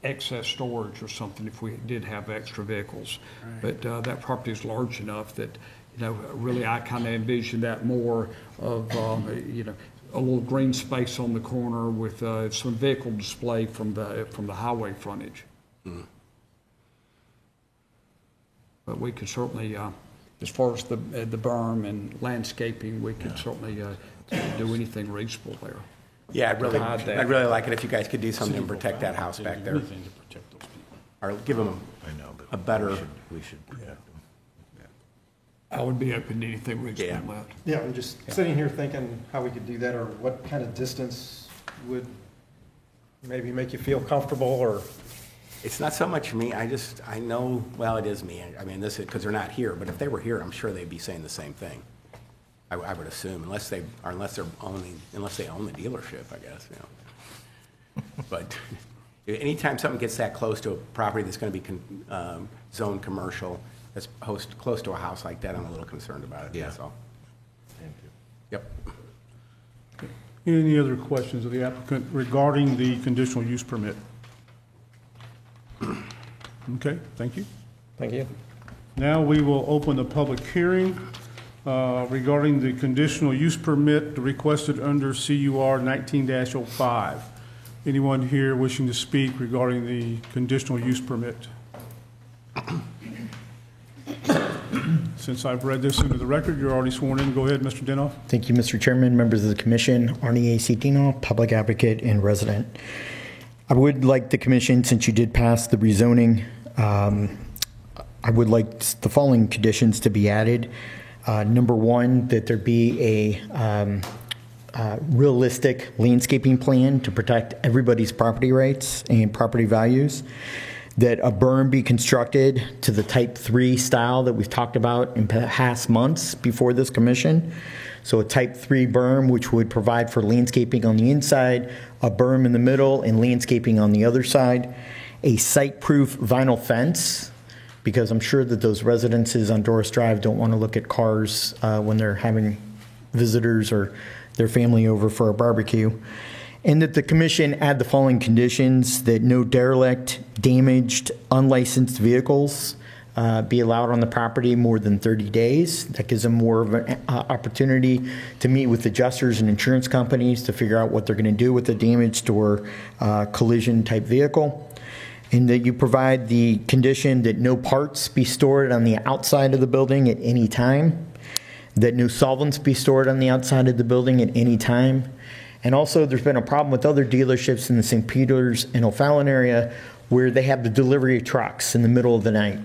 excess storage or something if we did have extra vehicles. But that property is large enough that, really I kind of envision that more of, a little green space on the corner with some vehicle display from the highway frontage. But we could certainly, as far as the berm and landscaping, we could certainly do anything reasonable there. Yeah, I'd Hide that. really like it if you guys could do something to protect that house back there. Or give them a better, We should protect them. I would be open to anything reasonable Yeah. on that. Yeah, I'm just sitting here thinking how we could do that, or what kind of distance would maybe make you feel comfortable, or, it's not so much me, I know, well, it is me. I mean, this is, because they're not here, but if they were here, I'm sure they'd be saying the same thing. I would assume, unless they own the dealership, I guess, But anytime something gets that close to a property that's going to be zoned commercial, that's close to a house like that, I'm a little concerned about it, that's all. Thank you. Yep. Any other questions of the applicant regarding the conditional use permit? Okay, thank you. thank you. Now we will open the public hearing regarding the conditional use permit requested under CUR 19-05. Anyone here wishing to speak regarding the conditional use permit? Since I've read this into the record, you're already sworn in. Go ahead, Mr. Dinoff. Thank you, Mr. Chairman, members of the commission, Arnie A. Citino, public advocate and resident. I would like the commission, since you did pass the rezoning, I would like the following conditions to be added. Number one, that there be a realistic landscaping plan to protect everybody's property rights and property values. That a berm be constructed to the type 3 style that we've talked about in past months before this commission. So a type 3 berm, which would provide for landscaping on the inside, a berm in the middle, and landscaping on the other side. A site-proof vinyl fence, because I'm sure that those residences on Doris Drive don't want to look at cars when they're having visitors or their family over for a barbecue. And that the commission add the following conditions: that no derelict, damaged, unlicensed vehicles be allowed on the property more than 30 days. That gives them more of an opportunity to meet with adjusters and insurance companies to figure out what they're going to do with a damaged or collision type vehicle. And that you provide the condition that no parts be stored on the outside of the building at any time. That no solvents be stored on the outside of the building at any time. And also, there's been a problem with other dealerships in the St. Peters and O'Fallon area where they have the delivery of trucks in the middle of the night.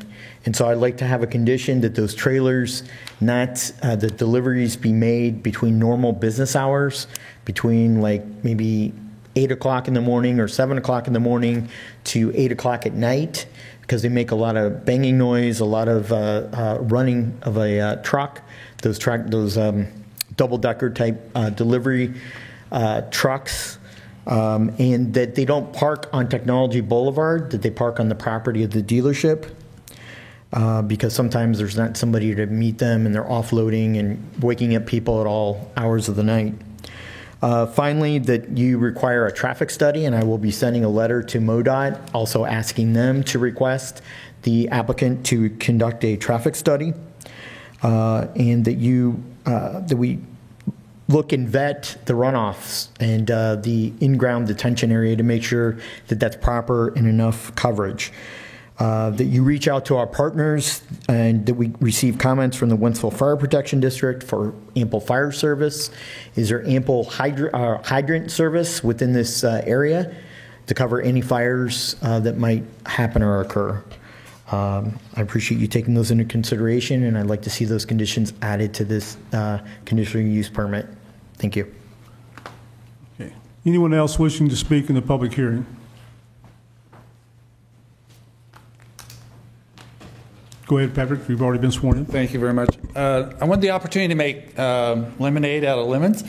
And so I'd like to have a condition that those trailers, the deliveries be made between normal business hours, between like maybe 8 o'clock in the morning or 7 o'clock in the morning to 8 o'clock at night, because they make a lot of banging noise, a lot of running of a truck, those double-decker type delivery trucks, and that they don't park on Technology Boulevard, that they park on the property of the dealership, because sometimes there's not somebody to meet them and they're offloading and waking up people at all hours of the night. Finally, that you require a traffic study, and I will be sending a letter to MoDOT also asking them to request the applicant to conduct a traffic study, and that we look and vet the runoffs and the in-ground detention area to make sure that that's proper and enough coverage. That you reach out to our partners and that we receive comments from the Wentzville Fire Protection District for ample fire service. Is there ample hydrant service within this area to cover any fires that might happen or occur? I appreciate you taking those into consideration, and I'd like to see those conditions added to this conditional use permit. Thank you. Okay. Anyone else wishing to speak in the public hearing? Go ahead, Patrick. You've already been sworn in. Thank you very much. I want the opportunity to make lemonade out of lemons,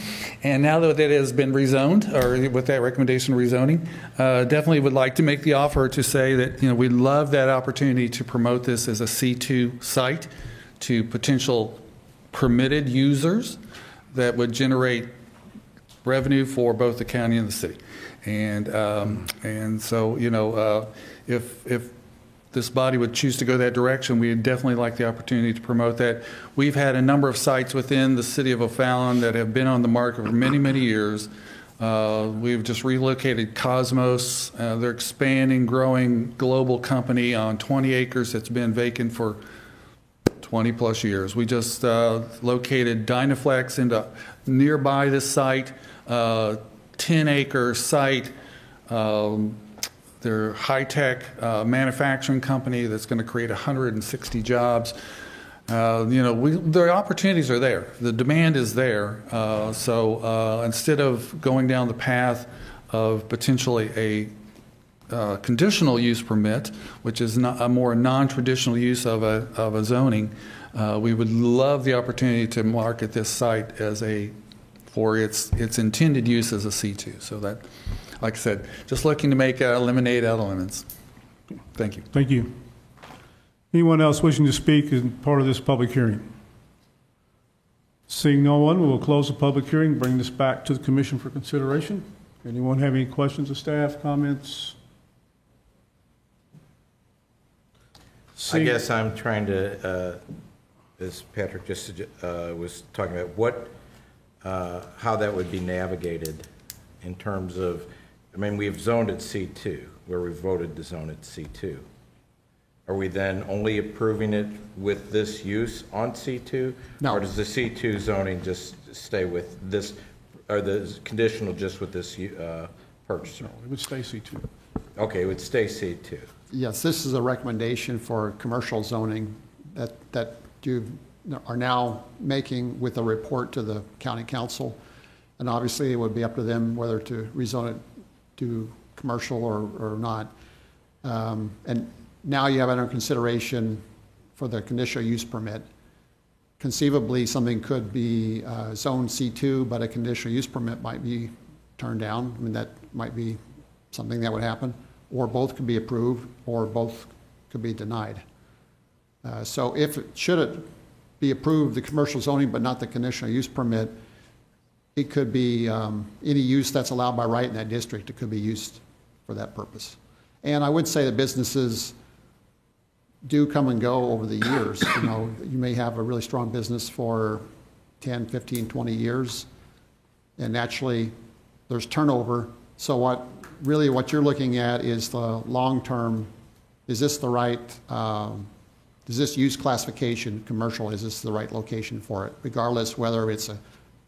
and now that it has been rezoned, or with that recommendation rezoning, definitely would like to make the offer to say that we'd love that opportunity to promote this as a C2 site to potential permitted users that would generate revenue for both the county and the city, and so if this body would choose to go that direction, we'd definitely like the opportunity to promote that. We've had a number of sites within the city of O'Fallon that have been on the market for many, many years. We've just relocated Cosmos. They're expanding, growing global company on 20 acres that's been vacant for 20 plus years. We just located Dynaflex into nearby this site, 10-acre site. They're a high-tech manufacturing company that's going to create 160 jobs. The opportunities are there. The demand is there. So instead of going down the path of potentially a conditional use permit, which is not a more non-traditional use of a zoning, we would love the opportunity to market this site for its intended use as a C2. So that, like I said, just looking to make a lemonade out of lemons. Thank you. Thank you. Anyone else wishing to speak as part of this public hearing? Seeing no one, we will close the public hearing, bring this back to the commission for consideration. Anyone have any questions of staff, comments? I guess I'm trying to, as Patrick just was talking about, how that would be navigated in terms of, we've zoned it C2, where we voted to zone it C2. Are we then only approving it with this use on C2? No. Or does the C2 zoning just stay with this, or the conditional just with this purchaser? No, it would stay C2. Okay, it would stay C2. Yes, this is a recommendation for commercial zoning that you are now making with a report to the county council. And obviously, it would be up to them whether to rezone it to commercial or not. And now you have it under consideration for the conditional use permit. Conceivably, something could be zoned C2, but a conditional use permit might be turned down. That might be something that would happen. Or both could be approved, or both could be denied. So should it be approved, the commercial zoning, but not the conditional use permit, it could be any use that's allowed by right in that district. It could be used for that purpose. And I would say that businesses do come and go over the years. You may have a really strong business for 10, 15, 20 years, and naturally there's turnover. So what you're looking at is the long-term, is this the right, does this use classification, commercial, is this the right location for it, regardless whether it's a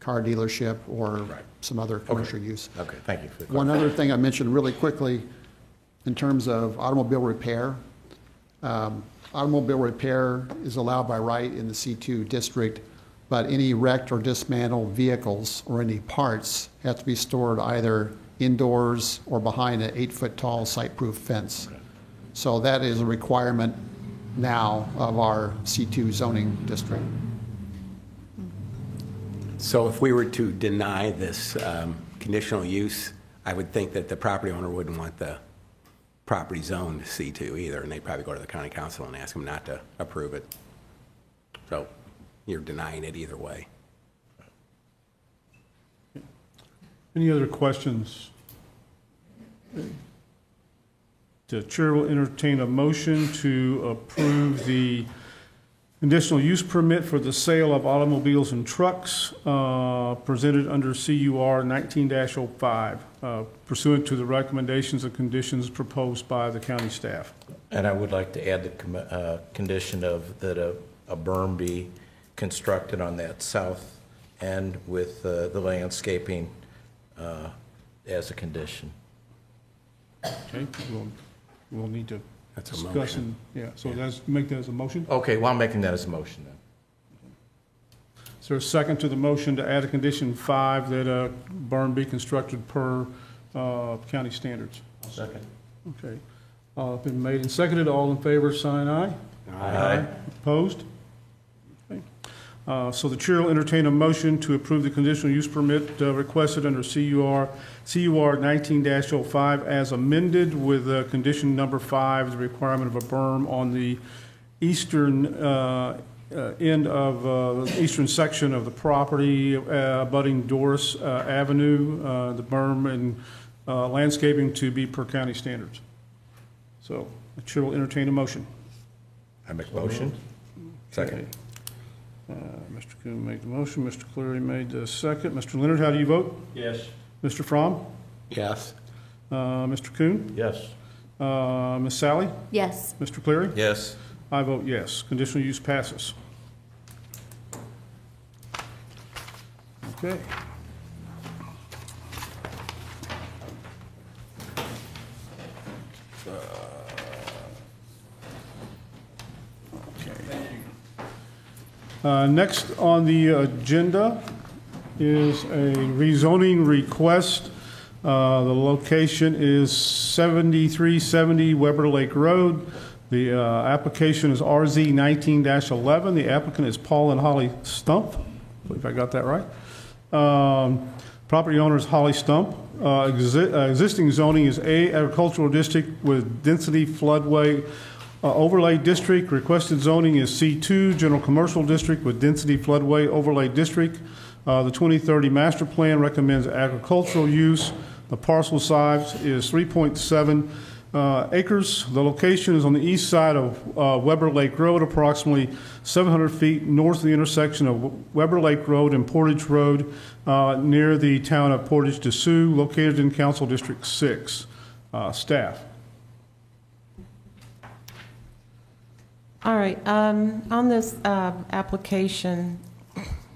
car dealership or some other commercial use. Okay, thank you. For the One other thing I mentioned really quickly in terms of automobile repair. Automobile repair is allowed by right in the C2 district, but any wrecked or dismantled vehicles or any parts have to be stored either indoors or behind an 8-foot tall site-proof fence. So that is a requirement now of our C2 zoning district. So if we were to deny this conditional use, I would think that the property owner wouldn't want the property zoned C2 either, and they'd probably go to the county council and ask them not to approve it. So you're denying it either way. Any other questions? The chair will entertain a motion to approve the conditional use permit for the sale of automobiles and trucks presented under CUR 19-05 pursuant to the recommendations and conditions proposed by the county staff. And I would like to add the condition of that a berm be constructed on that south end with the landscaping as a condition. Okay, we'll need to That's a discuss motion. so make that as a motion. Okay, well, I'm making that as a motion then. Is there a second to the motion to add a condition 5 that a berm be constructed per county standards? Second. Okay. Been made and seconded. All in favor, sign aye. Aye. Opposed? Okay. So the chair will entertain a motion to approve the conditional use permit requested under CUR 19-05 as amended with condition number 5, the requirement of a berm on the eastern end of eastern section of the property abutting Doris Avenue, the berm and landscaping to be per county standards. So the chair will entertain a motion. I make a motion. Second. Mr. Kuhn made the motion. Mr. Cleary made the second. Mr. Leonard, how do you vote? Yes. Mr. Fromm? Yes. Mr. Kuhn? Yes. Ms. Sally? Yes. Mr. Cleary? Yes. I vote yes. Conditional use passes. Okay. Next on the agenda is a rezoning request. The location is 7370 Weber Lake Road. The application is RZ 19-11. The applicant is Paul and Holly Stump. I believe I got that right. Property owner is Holly Stump. Existing zoning is A, agricultural district with density floodway overlay district. Requested zoning is C2, general commercial district with density floodway overlay district. The 2030 master plan recommends agricultural use. The parcel size is 3.7 acres. The location is on the east side of Weber Lake Road, approximately 700 feet north of the intersection of Weber Lake Road and Portage Road, near the town of Portage de Sioux, located in Council District 6. Staff. All right. On this application,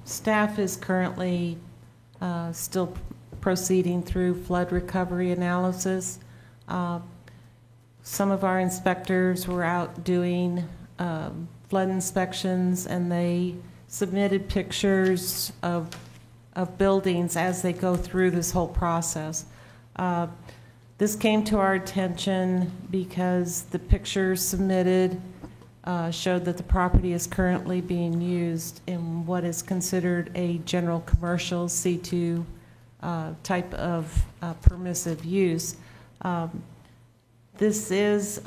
staff is currently still proceeding through flood recovery analysis. Some of our inspectors were out doing flood inspections, and they submitted pictures of buildings as they go through this whole process. This came to our attention because the pictures submitted showed that the property is currently being used in what is considered a general commercial C2 type of permissive use. This is,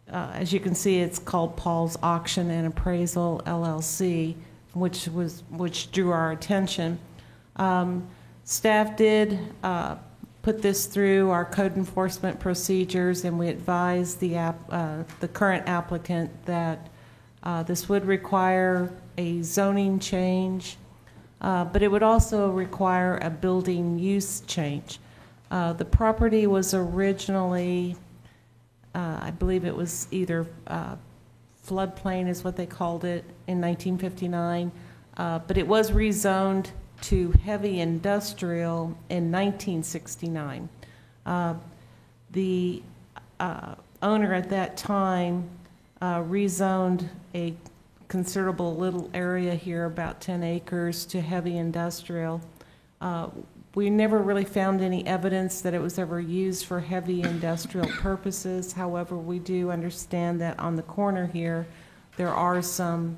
as you can see, it's called Paul's Auction and Appraisal LLC, which drew our attention. Staff did put this through our code enforcement procedures, and we advised the current applicant that this would require a zoning change, but it would also require a building use change. The property was originally, I believe it was either floodplain is what they called it in 1959, but it was rezoned to heavy industrial in 1969. The owner at that time rezoned a considerable little area here, about 10 acres, to heavy industrial. We never really found any evidence that it was ever used for heavy industrial purposes. However, we do understand that on the corner here, there are some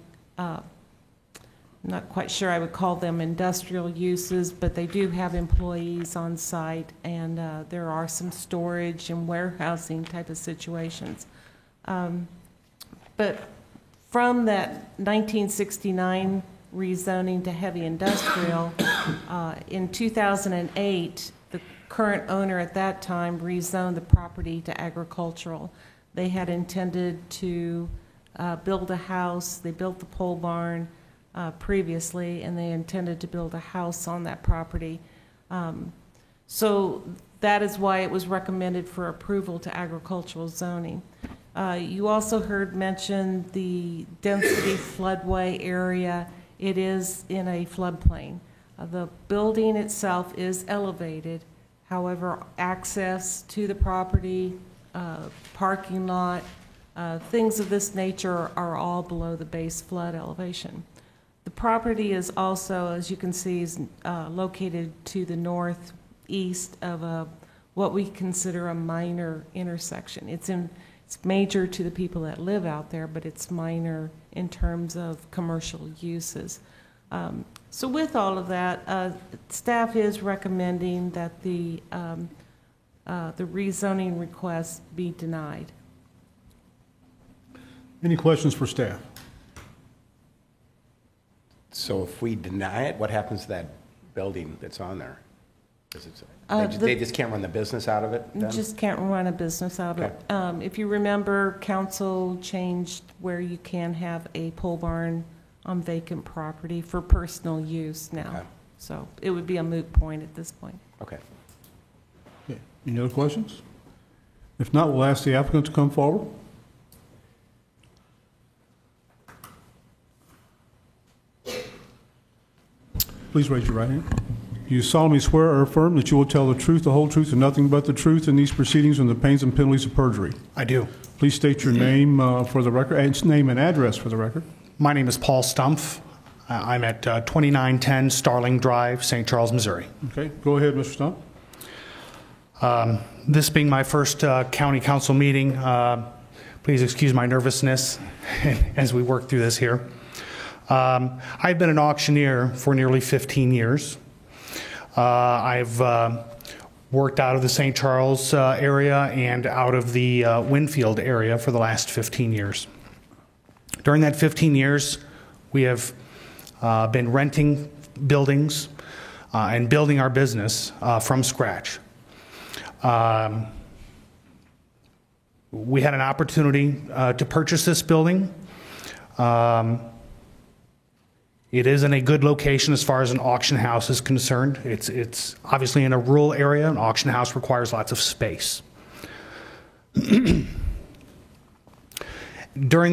I'm not quite sure I would call them industrial uses, but they do have employees on site, and there are some storage and warehousing type of situations. But from that 1969 rezoning to heavy industrial, in 2008, the current owner at that time rezoned the property to agricultural. They had intended to build a house. They built the pole barn previously, and they intended to build a house on that property. So that is why it was recommended for approval to agricultural zoning. You also heard mentioned the density floodway area. It is in a floodplain. The building itself is elevated. However, access to the property, parking lot, things of this nature are all below the base flood elevation. The property is also, as you can see, is located to the northeast of what we consider a minor intersection. It's It's major to the people that live out there, but it's minor in terms of commercial uses. So with all of that, staff is recommending that the rezoning request be denied. Any questions for staff? So if we deny it, what happens to that building that's on there? They just can't run the business out of it You then? just can't run a business out of it. If you remember, council changed where you can have a pole barn on vacant property for personal use now. Okay. So it would be a moot point at this point. Okay. Okay. Any other questions? If not, we'll ask the applicant to come forward. Please raise your right hand. You solemnly swear or affirm that you will tell the truth, the whole truth, and nothing but the truth in these proceedings and the pains and penalties of perjury. I do. Please state your name for the record, and name and address for the record. My name is Paul Stumpf. I'm at 2910 Starling Drive, St. Charles, Missouri. Okay, go ahead, Mr. Stump. This being my first county council meeting, please excuse my nervousness as we work through this here. I've been an auctioneer for nearly 15 years. I've worked out of the St. Charles area and out of the Winfield area for the last 15 years. During that 15 years, we have been renting buildings and building our business from scratch. We had an opportunity to purchase this building. It is in a good location as far as an auction house is concerned. It's obviously in a rural area. An auction house requires lots of space. During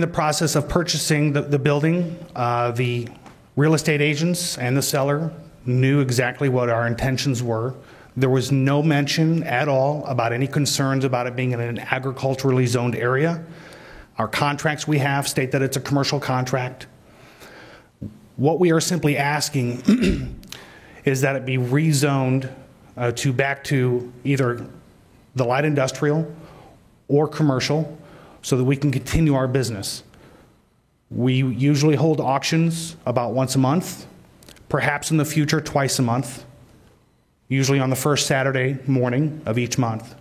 the process of purchasing the building, the real estate agents and the seller knew exactly what our intentions were. There was no mention at all about any concerns about it being in an agriculturally zoned area. Our contracts we have state that it's a commercial contract. What we are simply asking is that it be rezoned back to either the light industrial or commercial so that we can continue our business. We usually hold auctions about once a month, perhaps in the future twice a month, usually on the first Saturday morning of each month.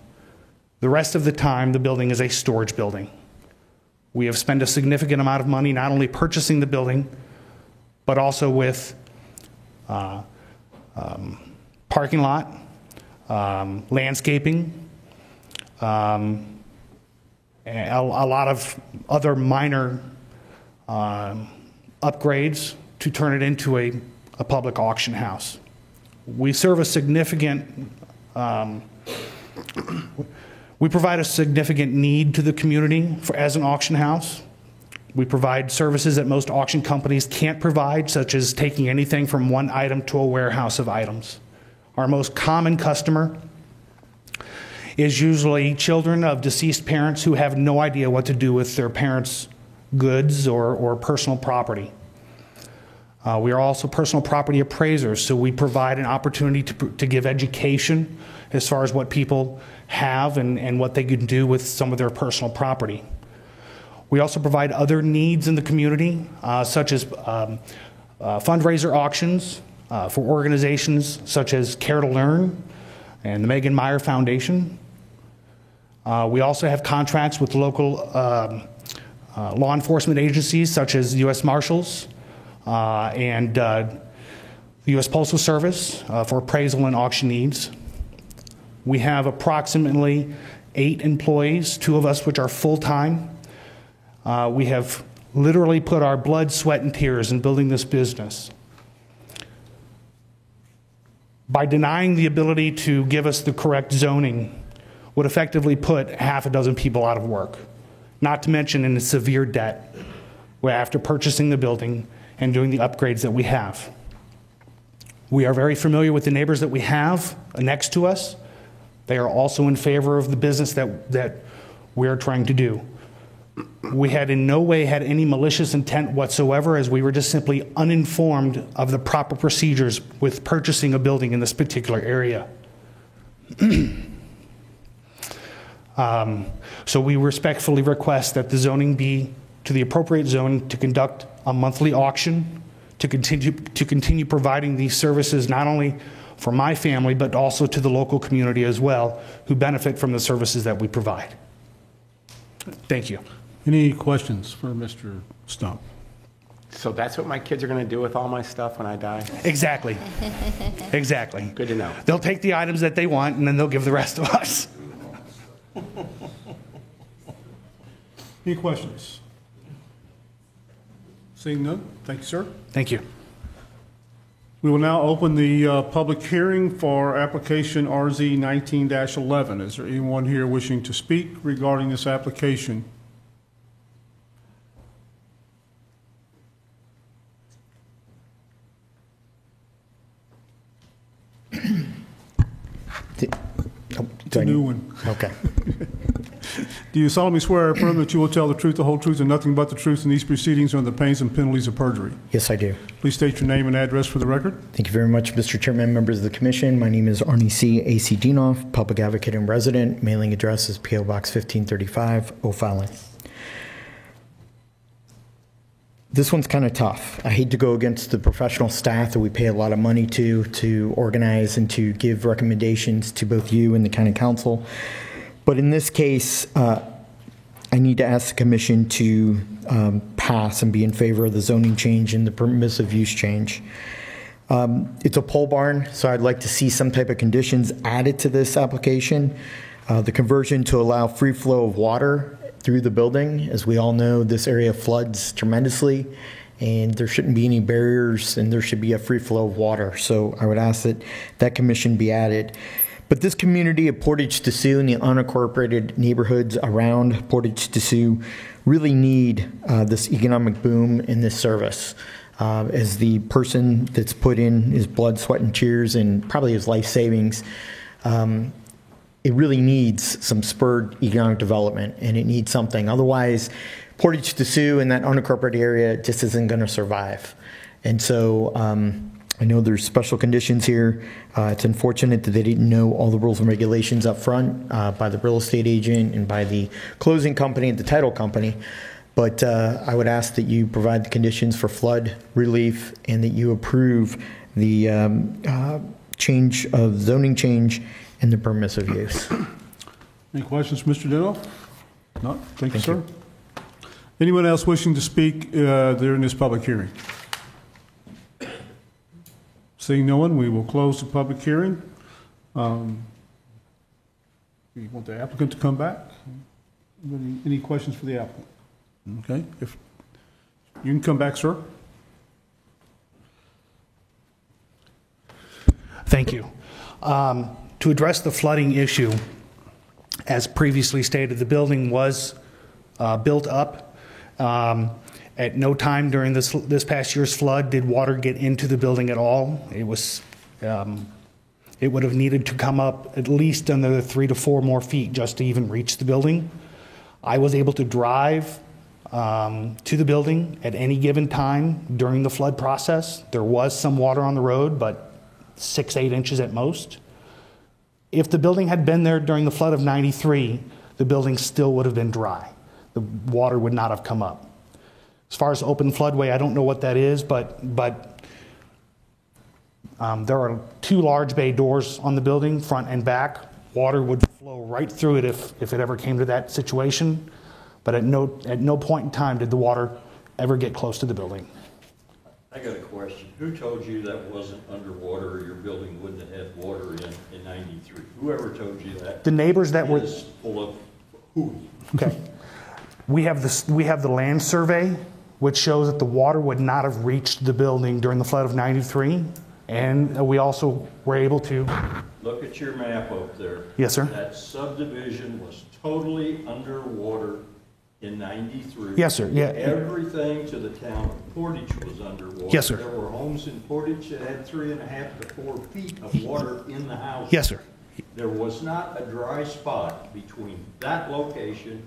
The rest of the time, the building is a storage building. We have spent a significant amount of money not only purchasing the building, but also with parking lot, landscaping, a lot of other minor upgrades to turn it into a public auction house. We serve a significant, we provide a significant need to the community as an auction house. We provide services that most auction companies can't provide, such as taking anything from one item to a warehouse of items. Our most common customer is usually children of deceased parents who have no idea what to do with their parents' goods or personal property. We are also personal property appraisers, so we provide an opportunity to give education as far as what people have and what they can do with some of their personal property. We also provide other needs in the community, such as fundraiser auctions for organizations such as Care to Learn and the Megan Meyer Foundation. We also have contracts with local law enforcement agencies such as U.S. Marshals and the U.S. Postal Service for appraisal and auction needs. We have approximately 8 employees, 2 of us which are full-time. We have literally put our blood, sweat, and tears in building this business. By denying the ability to give us the correct zoning would effectively put half a dozen people out of work, not to mention in severe debt after purchasing the building and doing the upgrades that we have. We are very familiar with the neighbors that we have next to us. They are also in favor of the business that we are trying to do. We had in no way had any malicious intent whatsoever, as we were just simply uninformed of the proper procedures with purchasing a building in this particular area. So we respectfully request that the zoning be to the appropriate zone to conduct a monthly auction, to continue providing these services not only for my family, but also to the local community as well, who benefit from the services that we provide. Thank you. Any questions for Mr. Stump? So that's what my kids are going to do with all my stuff when I die? Exactly. Exactly. Good to know. They'll take the items that they want, and then they'll give the rest of us. Any questions? Seeing none, thank you, sir. Thank you. We will now open the public hearing for application RZ 19-11. Is there anyone here wishing to speak regarding this application? It's a new one. Okay. Do you solemnly swear or affirm that you will tell the truth, the whole truth, and nothing but the truth in these proceedings under the pains and penalties of perjury? Yes, I do. Please state your name and address for the record. Thank you very much, Mr. Chairman, members of the commission. My name is Arnie C. A.C. Dienoff, public advocate and resident. Mailing address is P.O. Box 1535, O'Fallon. This one's kind of tough. I hate to go against the professional staff that we pay a lot of money to organize and to give recommendations to both you and the county council. But in this case, I need to ask the commission to pass and be in favor of the zoning change and the permissive use change. It's a pole barn, so I'd like to see some type of conditions added to this application. The conversion to allow free flow of water through the building. As we all know, this area floods tremendously, and there shouldn't be any barriers, and there should be a free flow of water. So I would ask that that condition be added. But this community of Portage de Sioux and the unincorporated neighborhoods around Portage de Sioux really need this economic boom in this service. As the person that's put in his blood, sweat, and tears, and probably his life savings, it really needs some spurred economic development, and it needs something. Otherwise, Portage de Sioux and that unincorporated area just isn't going to survive. And so I know there's special conditions here. It's unfortunate that they didn't know all the rules and regulations up front by the real estate agent and by the closing company and the title company. But I would ask that you provide the conditions for flood relief and that you approve the change of zoning change and the permissive use. Any questions, Mr. Dienoff? No? Thank you, sir. Anyone else wishing to speak during this public hearing? Seeing no one, we will close the public hearing. You want the applicant to come back? Any questions for the applicant? Okay. If you can come back, sir. Thank you. To address the flooding issue, as previously stated, the building was built up. At no time during this past year's flood did water get into the building at all. It was, it would have needed to come up at least another 3 to 4 more feet just to even reach the building. I was able to drive to the building at any given time during the flood process. There was some water on the road, but 6-8 inches at most. If the building had been there during the flood of '93, the building still would have been dry. The water would not have come up. As far as open floodway, I don't know what that is, but there are 2 large bay doors on the building, front and back. Water would flow right through it if it ever came to that situation. But at no point in time did the water ever get close to the building. I got a question. Who told you that wasn't underwater or your building wouldn't have had water in '93? Whoever told you that? The neighbors that were full of hooey. Okay. We have the land survey, which shows that the water would not have reached the building during the flood of '93, and we also were able to Look at your map up there. Yes, sir. That subdivision was totally underwater in '93. Yes, sir. Yeah. Everything to the town of Portage was underwater. Yes, sir. There were homes in Portage that had 3.5 to 4 feet of water in the house. Yes, sir. There was not a dry spot between that location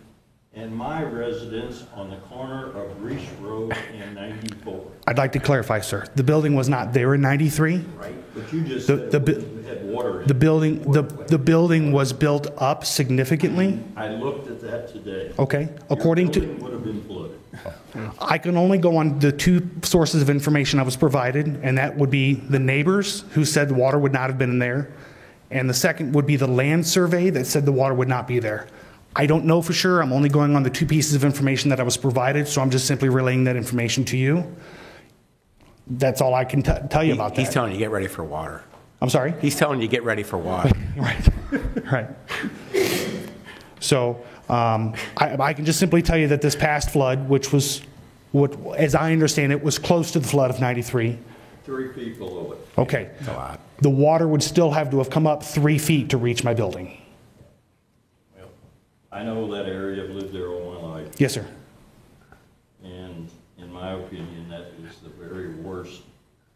and my residence on the corner of Reese Road and 94. I'd like to clarify, sir. The building was not there in '93. Right. But you just The- said the it bu- had water in The it. building was built up significantly. I looked at that today. Okay, according to, Your building would have been flooded. I can only go on the two sources of information I was provided, and that would be the neighbors who said the water would not have been in there, and the second would be the land survey that said the water would not be there. I don't know for sure. I'm only going on the two pieces of information that I was provided, so I'm just simply relaying that information to you. That's all I can tell you about that. He's telling you, get ready for water. I'm sorry? He's telling you, get ready for water. Right, right. So I can just simply tell you that this past flood, which was, as I understand it, was close to the flood of 93. 3 feet below it. Okay. That's a lot. The water would still have to have come up 3 feet to reach my building. Well, I know that area. I've lived there all my life. Yes, sir. And in my opinion, that is the very worst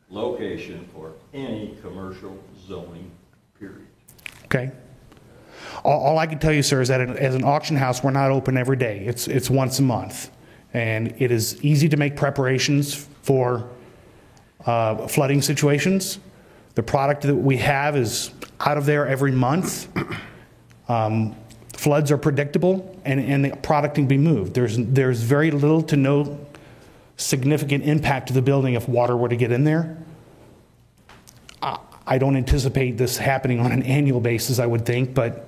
location for any commercial zoning, period. Okay. All I can tell you, sir, is that as an auction house, we're not open every day. It's once a month. And it is easy to make preparations for flooding situations. The product that we have is out of there every month. Floods are predictable, and the product can be moved. There's very little to no significant impact to the building if water were to get in there. I don't anticipate this happening on an annual basis, I would think, but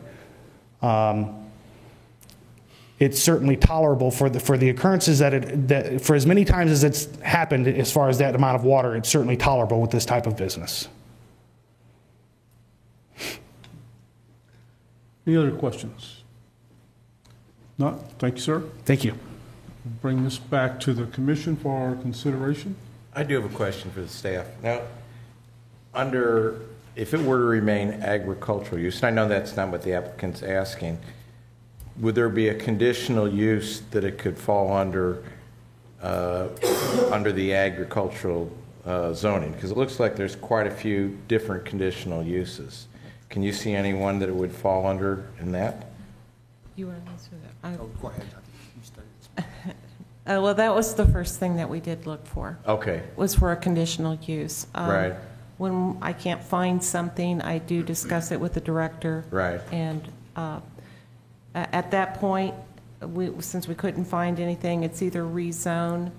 it's certainly tolerable for the occurrences that for as many times as it's happened, as far as that amount of water, it's certainly tolerable with this type of business. Any other questions? Not? Thank you, sir. Thank you. Bring this back to the commission for our consideration. I do have a question for the staff. Now, if it were to remain agricultural use, and I know that's not what the applicant's asking, would there be a conditional use that it could fall under the agricultural zoning? Because it looks like there's quite a few different conditional uses. Can you see any one that it would fall under in that? You want to answer that? Go ahead. Well, that was the first thing that we did look for. Okay. Was for a conditional use. Right. When I can't find something, I do discuss it with the director. Right. And at that point, since we couldn't find anything, it's either rezone.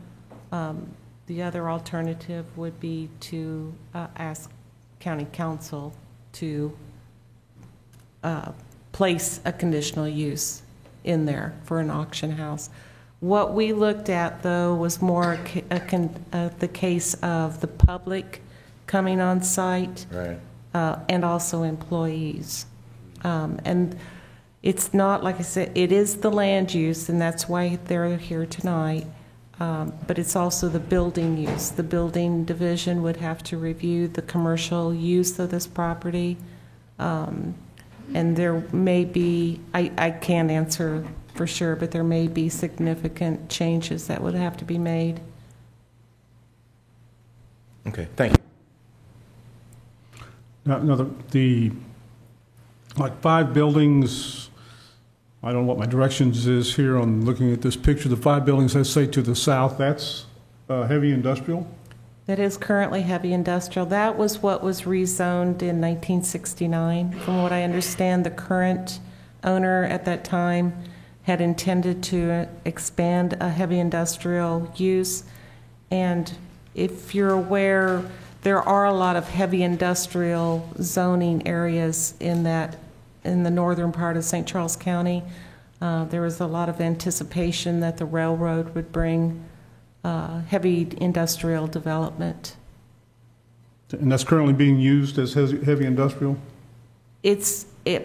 The other alternative would be to ask county council to place a conditional use in there for an auction house. What we looked at, though, was more the case of the public coming on site, right, and also employees. And it's not, like I said, it is the land use, and that's why they're here tonight, but it's also the building use. The building division would have to review the commercial use of this property, and there may be, I can't answer for sure, but there may be significant changes that would have to be made. Okay, thank you. Now the like 5 buildings, I don't know what my directions is here on looking at this picture. The 5 buildings, let's say to the south, that's heavy industrial? That is currently heavy industrial. That was what was rezoned in 1969. From what I understand, the current owner at that time had intended to expand a heavy industrial use. And if you're aware, there are a lot of heavy industrial zoning areas in the northern part of St. Charles County. There was a lot of anticipation that the railroad would bring heavy industrial development. And that's currently being used as heavy industrial?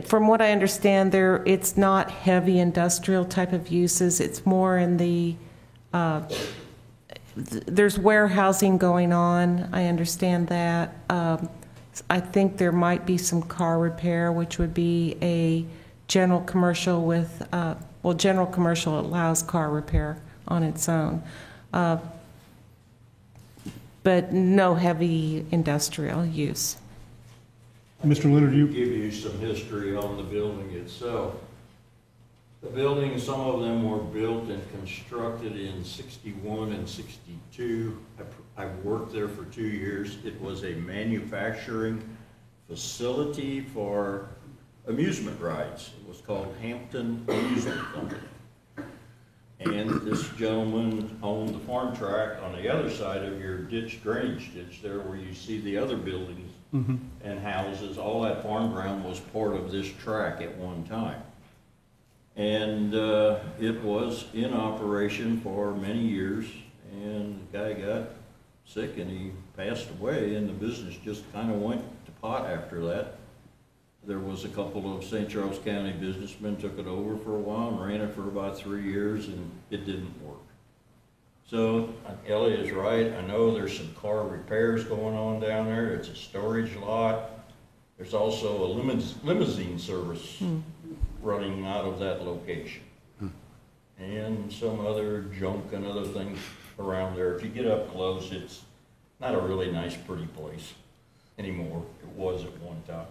From what I understand, it's not heavy industrial type of uses. It's more in the, there's warehousing going on. I understand that. I think there might be some car repair, which would be a general commercial with, general commercial allows car repair on its own. But no heavy industrial use. Mr. Leonard, Give you some history on the building itself. The buildings, some of them were built and constructed in 61 and 62. I worked there for 2 years. It was a manufacturing facility for amusement rides. It was called Hampton Amusement Company. And this gentleman owned the farm tract on the other side of your drainage ditch there where you see the other buildings and houses. All that farm ground was part of this tract at one time. And it was in operation for many years, and the guy got sick and he passed away, and the business just kind of went to pot after that. There was a couple of St. Charles County businessmen took it over for a while and ran it for about 3 years, and it didn't work. So Elliot is right. I know there's some car repairs going on down there. It's a storage lot. There's also a limousine service running out of that location. And some other junk and other things around there. If you get up close, it's not a really nice, pretty place anymore. It was at one time.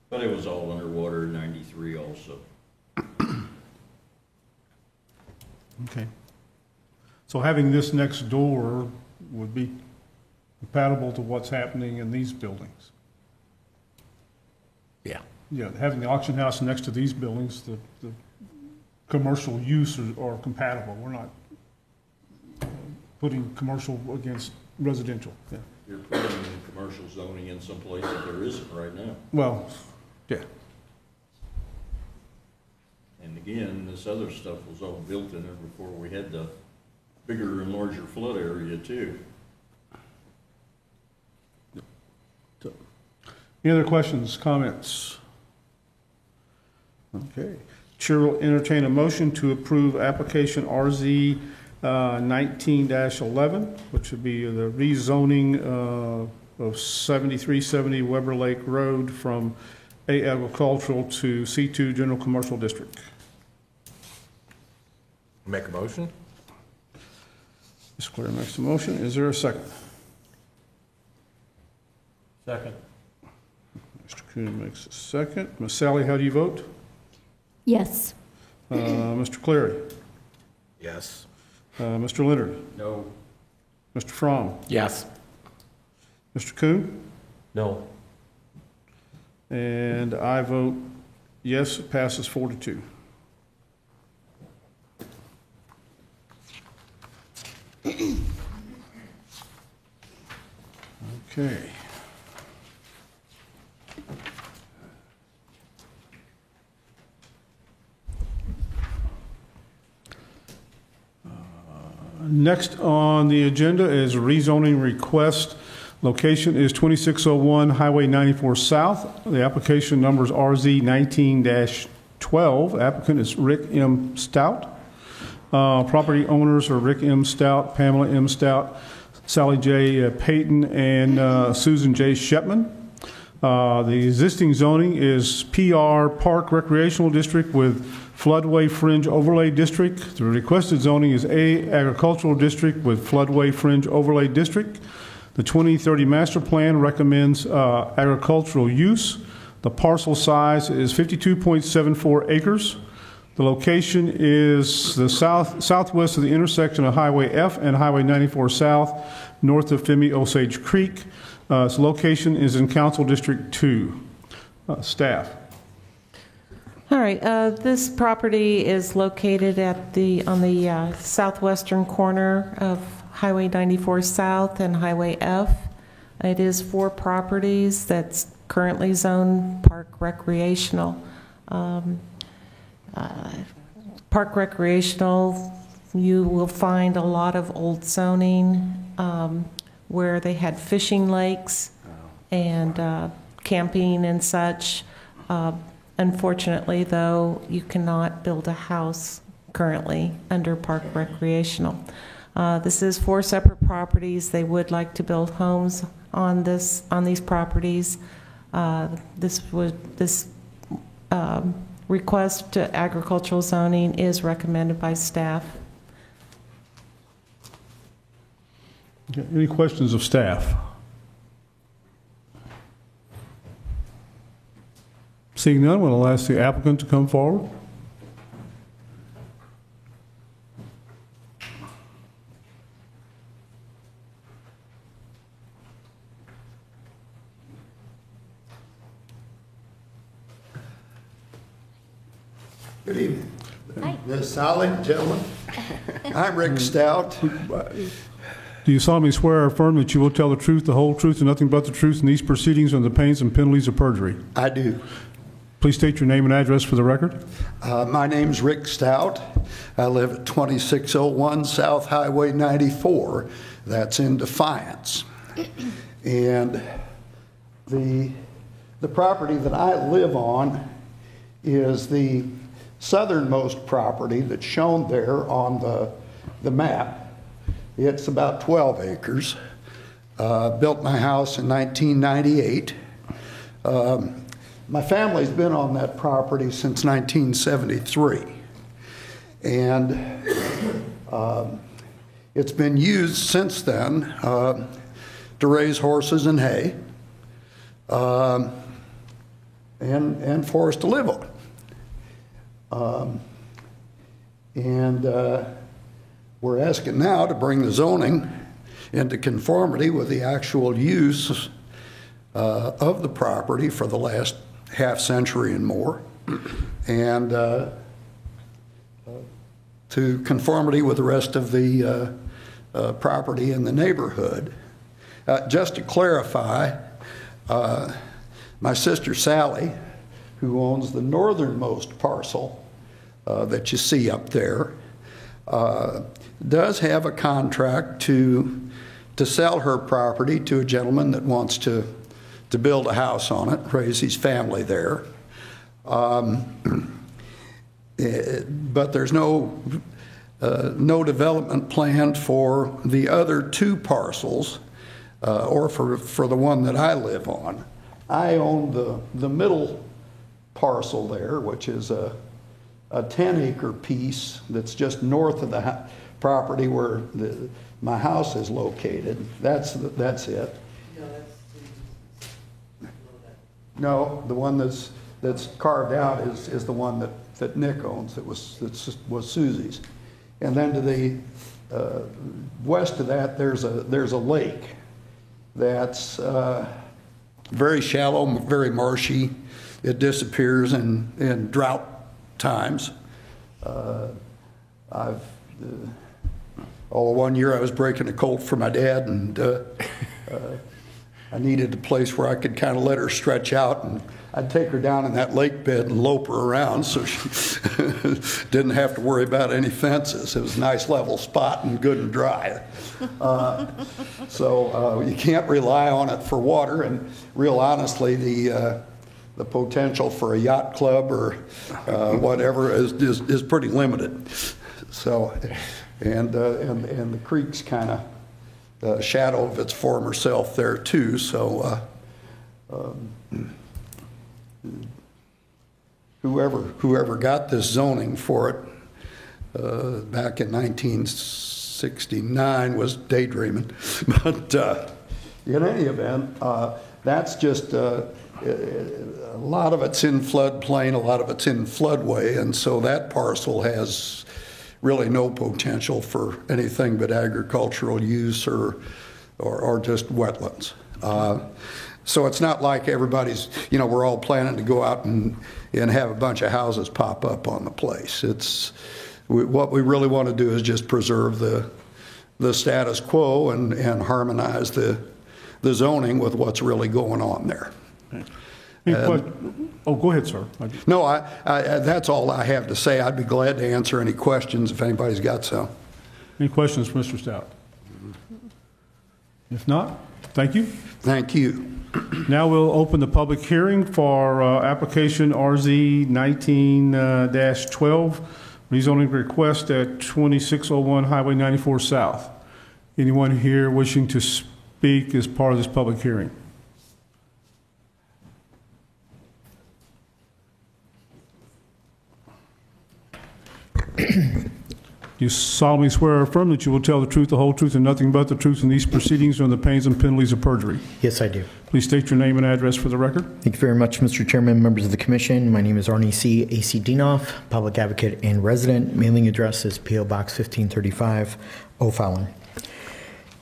But it was all underwater in '93 also. Okay. So having this next door would be compatible to what's happening in these buildings? Yeah. Yeah, having the auction house next to these buildings, the commercial use are compatible. We're not putting commercial against residential. Yeah. You're putting commercial zoning in some place that there isn't right now. Well, yeah. And again, this other stuff was all built in there before we had the bigger and larger flood area too. Any other questions, comments? Okay. Chair will entertain a motion to approve application RZ 19-11, which would be the rezoning of 7370 Weber Lake Road from A agricultural to C2 general commercial district. Make a motion? Ms. Claire makes a motion. Is there a second? Second. Mr. Kuhn makes a second. Ms. Sally, how do you vote? Yes. Mr. Cleary? Yes. Mr. Leonard? No. Mr. Fromm? Yes. Mr. Kuhn? No. And I vote yes, it passes 4-2. Okay. Next on the agenda is rezoning request. Location is 2601 Highway 94 South. The application number is RZ 19-12. Applicant is Rick M. Stout. Property owners are Rick M. Stout, Pamela M. Stout, Sally J. Payton, and Susan J. Shepman. The existing zoning is PR Park Recreational District with Floodway Fringe Overlay District. The requested zoning is A Agricultural District with Floodway Fringe Overlay District. The 2030 master plan recommends agricultural use. The parcel size is 52.74 acres. The location is the southwest of the intersection of Highway F and Highway 94 South, north of Femi Osage Creek. Its location is in Council District 2. Staff. All right, this property is located on the southwestern corner of Highway 94 South and Highway F. It is 4 properties that's currently zoned park recreational. Park recreational, you will find a lot of old zoning where they had fishing lakes and camping and such. Unfortunately, though, you cannot build a house currently under park recreational. This is 4 separate properties. They would like to build homes on these properties. This request to agricultural zoning is recommended by staff. Okay. Any questions of staff? Seeing none, we'll ask the applicant to come forward. Good evening. Ms. Solly, gentlemen. I'm Rick Stout. Do you solemnly swear or affirm that you will tell the truth, the whole truth, and nothing but the truth in these proceedings on the pains and penalties of perjury? I do. Please state your name and address for the record. My name's Rick Stout. I live at 2601 South Highway 94. That's in Defiance. And the property that I live on is the southernmost property that's shown there on the map. It's about 12 acres. Built my house in 1998. My family's been on that property since 1973. And it's been used since then to raise horses and hay and for us to live on. We're asking now to bring the zoning into conformity with the actual use of the property for the last half century and more, and to conformity with the rest of the property in the neighborhood. Just to clarify, my sister Sally, who owns the northernmost parcel that you see up there, does have a contract to sell her property to a gentleman that wants to build a house on it, raise his family there. But there's no development planned for the other two parcels or for the one that I live on. I own the middle parcel there, which is a 10-acre piece that's just north of the property where my house is located. That's it. No, the one that's carved out is the one that Nick owns. That was Susie's. And then to the west of that, there's a lake that's very shallow, very marshy. It disappears in drought times. One year I was breaking a colt for my dad, and I needed a place where I could kind of let her stretch out, and I'd take her down in that lake bed and lope her around so she didn't have to worry about any fences. It was a nice level spot and good and dry. So you can't rely on it for water, and real honestly, the potential for a yacht club or whatever is pretty limited. So, and the creek's kind of a shadow of its former self there too. So whoever got this zoning for it back in 1969 was daydreaming. But in any event, that's just a lot of it's in floodplain, a lot of it's in floodway, and so that parcel has really no potential for anything but agricultural use or just wetlands. So it's not like everybody's, we're all planning to go out and have a bunch of houses pop up on the place. What we really want to do is just preserve the status quo and harmonize the zoning with what's really going on there. Go ahead, sir. No, that's all I have to say. I'd be glad to answer any questions if anybody's got some. Any questions for Mr. Stout? If not, thank you. Thank you. Now we'll open the public hearing for application RZ 19-12, rezoning request at 2601 Highway 94 South. Anyone here wishing to speak as part of this public hearing? You solemnly swear or affirm that you will tell the truth, the whole truth, and nothing but the truth in these proceedings on the pains and penalties of perjury? Yes, I do. Please state your name and address for the record. Thank you very much, Mr. Chairman, members of the Commission. My name is Arnie C. A.C. Dienoff, public advocate and resident. Mailing address is P.O. Box 1535, O'Fallon.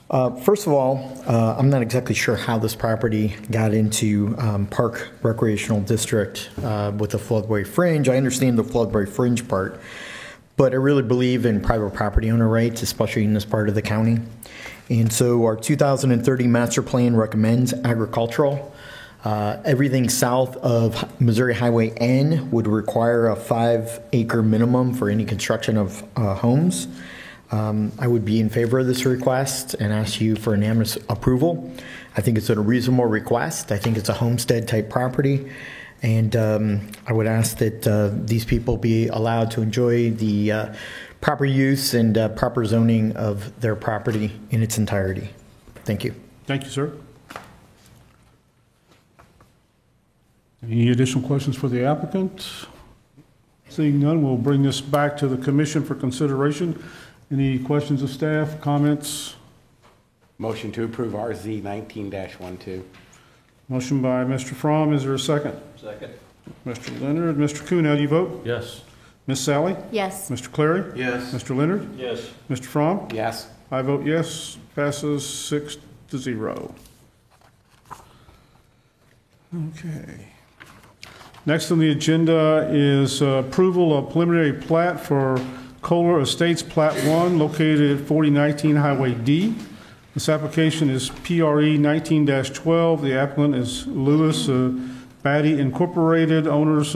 First of all, I'm not exactly sure how this property got into Park Recreational District with the floodway fringe. I understand the floodway fringe part, but I really believe in private property owner rights, especially in this part of the county. And so our 2030 master plan recommends agricultural. Everything south of Missouri Highway N would require a 5-acre minimum for any construction of homes. I would be in favor of this request and ask you for unanimous approval. I think it's a reasonable request. I think it's a homestead type property. And I would ask that these people be allowed to enjoy the proper use and proper zoning of their property in its entirety. Thank you. Thank you, sir. Any additional questions for the applicant? Seeing none, we'll bring this back to the commission for consideration. Any questions of staff, comments? Motion to approve RZ 19-12. Motion by Mr. Fromm. Is there a second? Second. Mr. Leonard. Mr. Kuhn, how do you vote? Yes. Ms. Sally? Yes. Mr. Clary? Yes. Mr. Leonard? Yes. Mr. Fromm? Yes. I vote yes. Passes 6-0. Okay. Next on the agenda is approval of preliminary plat for Kohler Estates Plat 1 located at 4019 Highway D. This application is PRE 19-12. The applicant is Lewis Batty Incorporated, owners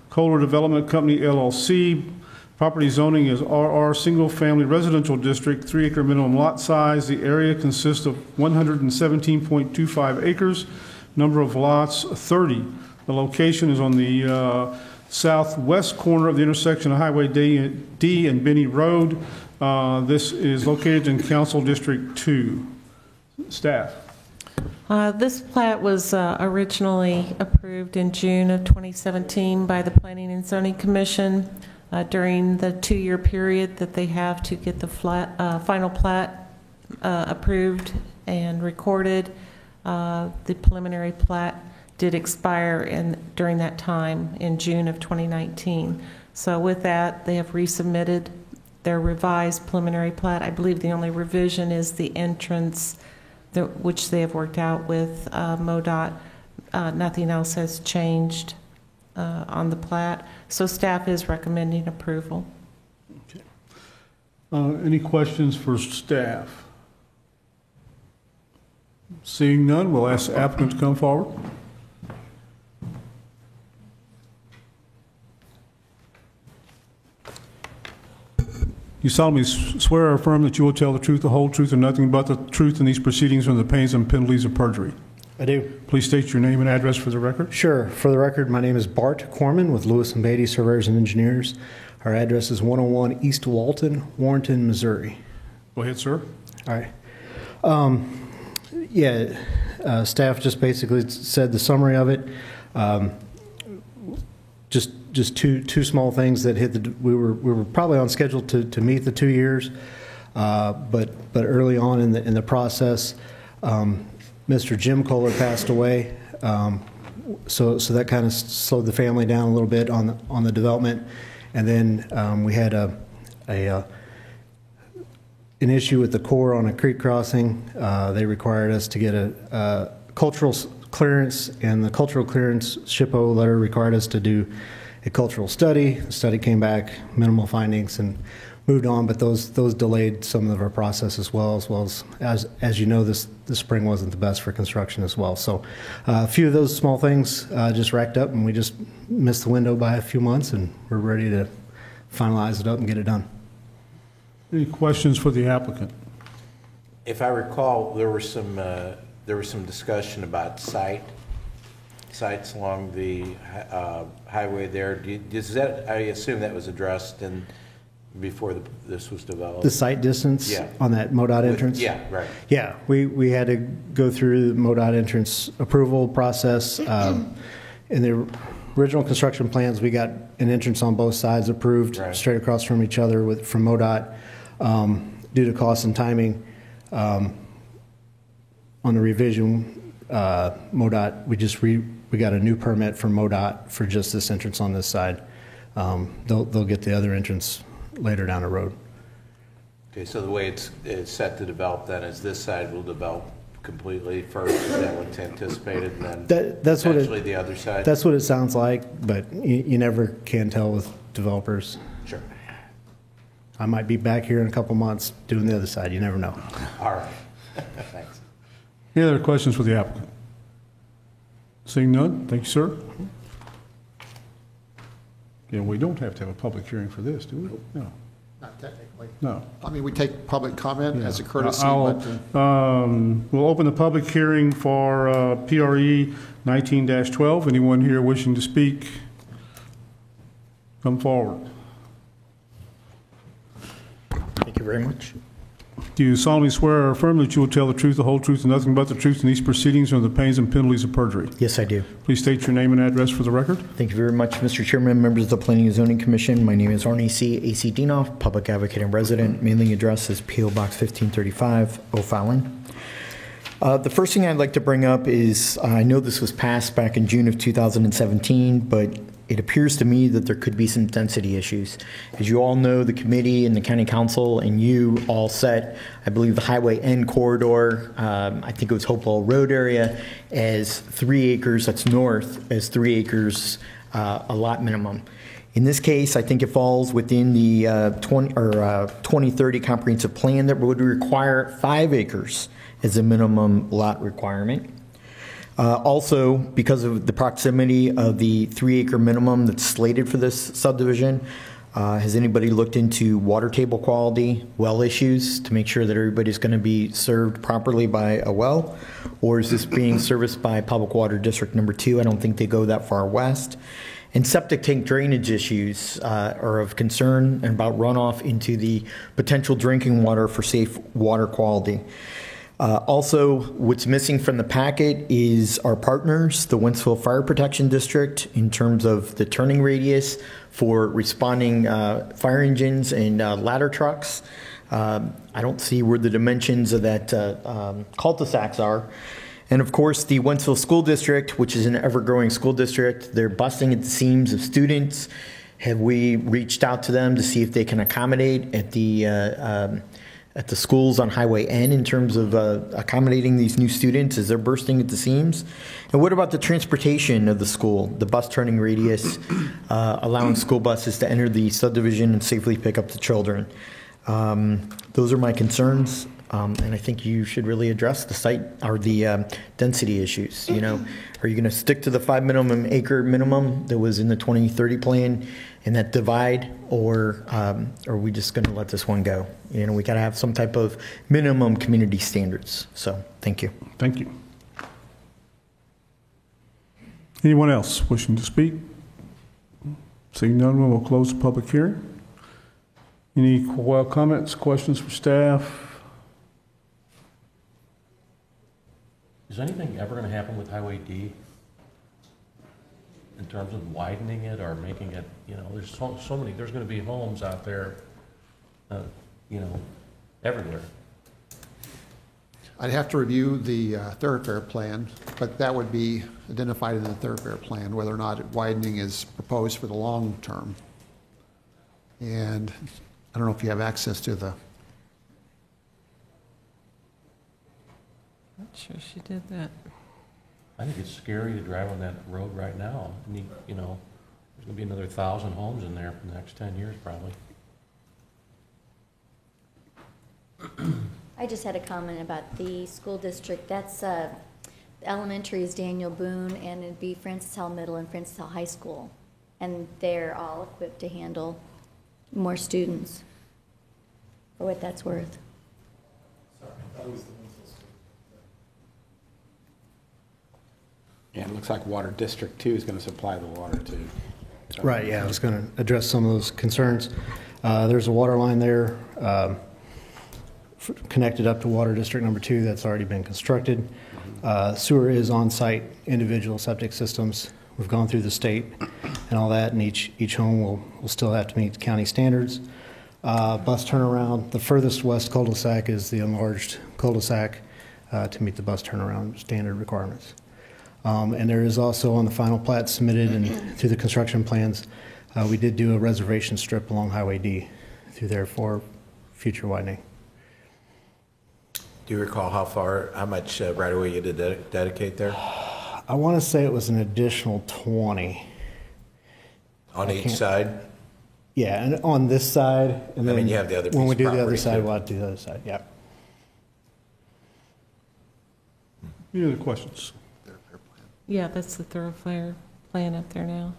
Kohler Development Company LLC. Property zoning is RR Single Family Residential District, 3-acre minimum lot size. The area consists of 117.25 acres. Number of lots 30. The location is on the southwest corner of the intersection of Highway D and Benny Road. This is located in Council District 2. Staff. This plat was originally approved in June of 2017 by the Planning and Zoning Commission during the 2-year period that they have to get the final plat approved and recorded. The preliminary plat did expire during that time in June of 2019. So with that, they have resubmitted their revised preliminary plat. I believe the only revision is the entrance, which they have worked out with MoDOT. Nothing else has changed on the plat. So staff is recommending approval. Okay. Any questions for staff? Seeing none, we'll ask the applicant to come forward. You solemnly swear or affirm that you will tell the truth, the whole truth, and nothing but the truth in these proceedings from the pains and penalties of perjury. I do. Please state your name and address for the record. Sure. For the record, my name is Bart Corman with Lewis & Beatty Surveyors and Engineers. Our address is 101 East Walton, Warrenton, Missouri. Go ahead, sir. All right. Staff just basically said the summary of it. Just two small things that hit we were probably on schedule to meet the 2 years, but early on in the process, Mr. Jim Kohler passed away, so that kind of slowed the family down a little bit on the development, and then we had an issue with the Corps on a creek crossing. They required us to get a cultural clearance, and the cultural clearance SHPO letter required us to do a cultural study. The study came back, minimal findings, and moved on, but those delayed some of our process as well as you know, this spring wasn't the best for construction as well. So a few of those small things just racked up, and we just missed the window by a few months, and we're ready to finalize it up and get it done. Any questions for the applicant? If I recall, there was some discussion about sites along the highway there. I assume that was addressed before this was developed? The site distance on that MoDOT entrance? Yeah, right. Yeah, we had to go through the MoDOT entrance approval process. In the original construction plans, we got an entrance on both sides approved, straight across from each other from MoDOT. Due to cost and timing, on the revision, MoDOT, we got a new permit from MoDOT for just this entrance on this side. They'll get the other entrance later down the road. Okay, so the way it's set to develop then is this side will develop completely first, is that what's anticipated, and then That's what eventually the other side? That's what it sounds like, but you never can tell with developers. Sure. I might be back here in a couple months doing the other side. You never know. All right. Thanks. Any other questions for the applicant? Seeing none, thank you, sir. Yeah, we don't have to have a public hearing for this, do we? No. Not technically. No. I mean, we take public comment as a courtesy, We'll open the public hearing for PRE 19-12. Anyone here wishing to speak, come forward. Thank you very much. Do you solemnly swear or affirm that you will tell the truth, the whole truth, and nothing but the truth in these proceedings or the pains and penalties of perjury? Yes, I do. Please state your name and address for the record. Thank you very much, Mr. Chairman, members of the Planning and Zoning Commission. My name is Arnie C. A.C. Dinoff, public advocate and resident. Mailing address is P.O. Box 1535, O'Fallon. The first thing I'd like to bring up is I know this was passed back in June of 2017, but it appears to me that there could be some density issues. As you all know, the committee and the county council and you all set, I believe, the Highway N corridor, I think it was Hopewell Road area, as 3 acres, that's north, as 3 acres a lot minimum. In this case, I think it falls within the 2030 comprehensive plan that would require 5 acres as a minimum lot requirement. Also, because of the proximity of the 3 acre minimum that's slated for this subdivision, has anybody looked into water table quality, well issues, to make sure that everybody's going to be served properly by a well? Or is this being serviced by Public Water District Number 2? I don't think they go that far west. And septic tank drainage issues are of concern and about runoff into the potential drinking water for safe water quality. Also, what's missing from the packet is our partners, the Wentzville Fire Protection District, in terms of the turning radius for responding fire engines and ladder trucks. I don't see where the dimensions of that cul-de-sacs are. And of course, the Wentzville School District, which is an ever-growing school district, they're busting at the seams of students. Have we reached out to them to see if they can accommodate at the schools on Highway N in terms of accommodating these new students as they're bursting at the seams? And what about the transportation of the school, the bus turning radius, allowing school buses to enter the subdivision and safely pick up the children? Those are my concerns, and I think you should really address the site or the density issues. You know, are you going to stick to the 5 acre minimum that was in the 2030 plan and that divide, or are we just going to let this one go? You know, we got to have some type of minimum community standards. So, thank you. Thank you. Anyone else wishing to speak? Seeing none, we'll close the public hearing. Any comments, questions for staff? Is anything ever going to happen with Highway D in terms of widening it or making it, you know, there's so many, there's going to be homes out there, you know, everywhere. I'd have to review the thoroughfare plan, but that would be identified in the thoroughfare plan, whether or not widening is proposed for the long term. And I don't know if you have access to the... Not sure she did that. I think it's scary to drive on that road right now. You know, there's going to be another 1,000 homes in there for the next 10 years, probably. I just had a comment about the school district. That's the elementary is Daniel Boone, and it'd be Francis Howell Middle and Francis Howell High School, and they're all equipped to handle more students, for what that's worth. Sorry, that was the Yeah, it looks like Water District 2 is going to supply the water too. So. Right, yeah, I was going to address some of those concerns. There's a water line there connected up to Water District Number 2 that's already been constructed. Sewer is on site, individual septic systems. We've gone through the state and all that, and each home will still have to meet county standards. Bus turnaround, the furthest west cul-de-sac is the enlarged cul-de-sac to meet the bus turnaround standard requirements. And there is also on the final plat submitted and through the construction plans, we did do a reservation strip along Highway D through there for future widening. Do you recall how much right away you did dedicate there? I want to say it was an additional 20. On each side? Yeah, and on this side, and then you have the other when piece we of do the other property, side, too. we'll have to do the other side. Yeah. Any other questions? Yeah, that's the thoroughfare plan up there now.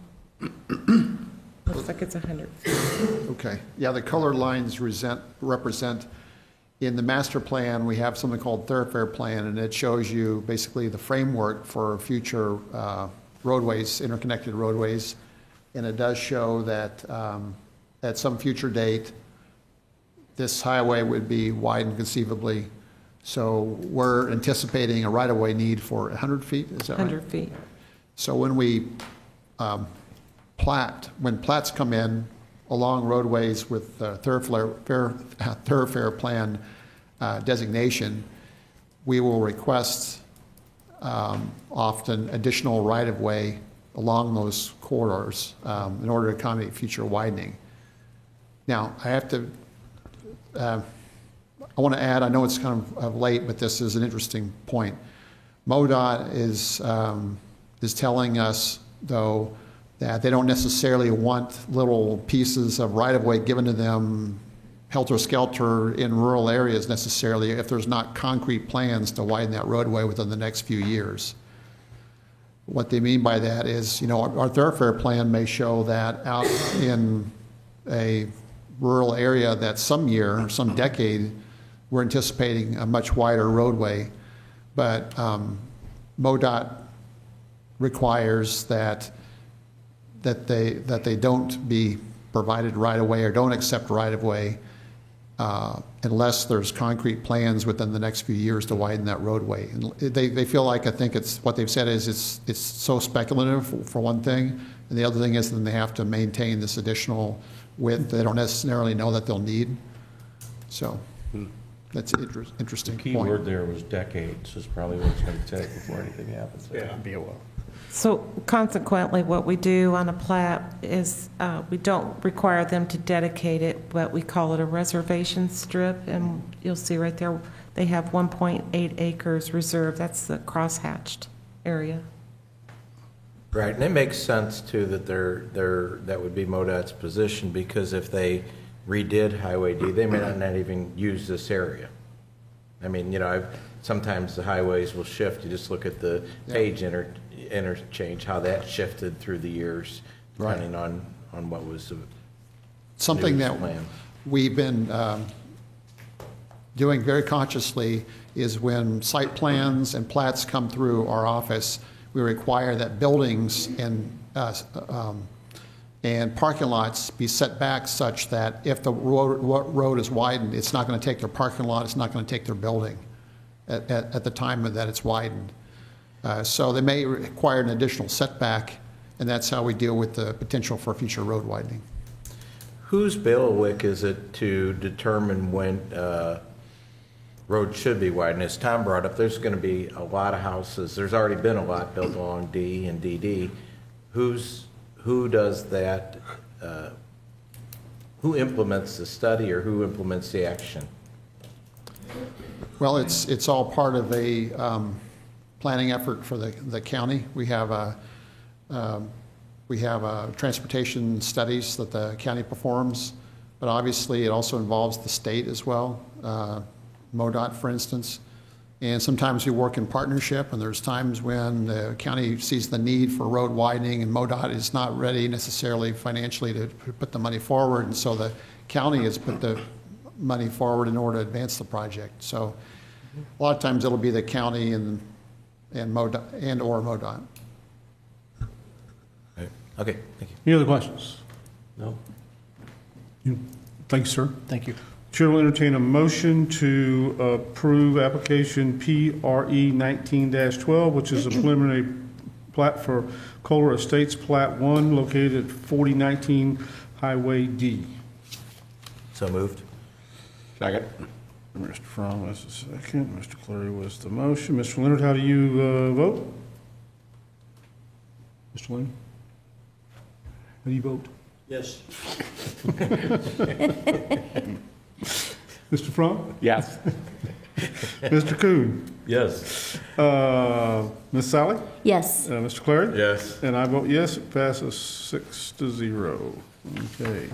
Looks like it's 100 feet. Okay. Yeah, the colored lines represent, in the master plan, we have something called thoroughfare plan, and it shows you basically the framework for future roadways, interconnected roadways. And it does show that at some future date, this highway would be widened conceivably. So we're anticipating a right-of-way need for 100 feet, is that right? 100 feet. So when we when plats come in along roadways with thoroughfare plan designation, we will request often additional right-of-way along those corridors in order to accommodate future widening. Now, I have to, I want to add, I know it's kind of late, but this is an interesting point. MoDOT is telling us, though, that they don't necessarily want little pieces of right-of-way given to them helter-skelter in rural areas necessarily if there's not concrete plans to widen that roadway within the next few years. What they mean by that is, you know, our thoroughfare plan may show that out in a rural area that some year or some decade, we're anticipating a much wider roadway. But MoDOT requires that they don't be provided right of way or don't accept right of way unless there's concrete plans within the next few years to widen that roadway. And they feel like, I think it's what they've said is it's so speculative for one thing, and the other thing is then they have to maintain this additional width they don't necessarily know that they'll need. So that's an interesting The key point. word there was decades is probably what it's going to take before anything happens. Yeah. Be a while. So consequently, what we do on a plat is we don't require them to dedicate it, but we call it a reservation strip. And you'll see right there, they have 1.8 acres reserved. That's the crosshatched area. Right, and it makes sense too that that would be MoDOT's position, because if they redid Highway D, they may not even use this area. I mean, you know, sometimes the highways will shift. You just look at the Page interchange, how that shifted through the years, depending on what was the Something that plan. we've been doing very consciously is when site plans and plats come through our office, we require that buildings and parking lots be set back such that if the road is widened, it's not going to take their parking lot, it's not going to take their building at the time that it's widened. So they may require an additional setback, and that's how we deal with the potential for future road widening. Whose bailiwick is it to determine when road should be widened? As Tom brought up, there's going to be a lot of houses. There's already been a lot built along D and DD. Who does that? Who implements the study, or who implements the action? Well, it's all part of a planning effort for the county. We have transportation studies that the county performs, but obviously it also involves the state as well, MoDOT, for instance. And sometimes we work in partnership, and there's times when the county sees the need for road widening and MoDOT is not ready necessarily financially to put the money forward, and so the county has put the money forward in order to advance the project. So a lot of times it'll be the county and MoDOT or MoDOT. Okay, thank you. Any other questions? No. Thank you, sir. Thank you. Chair will entertain a motion to approve application PRE 19-12, which is a preliminary plat for Kohler Estates Plat 1 located at 4019 Highway D. So moved. Second. Mr. Fromm was the second. Mr. Clary was the motion. Mr. Leonard, how do you vote? Mr. Leonard? How do you vote? Yes. Mr. Frum? Yes. Mr. Kuhn? Yes. Ms. Sally? Yes. Mr. Clary? Yes. And I vote yes, it passes 6-0. Okay.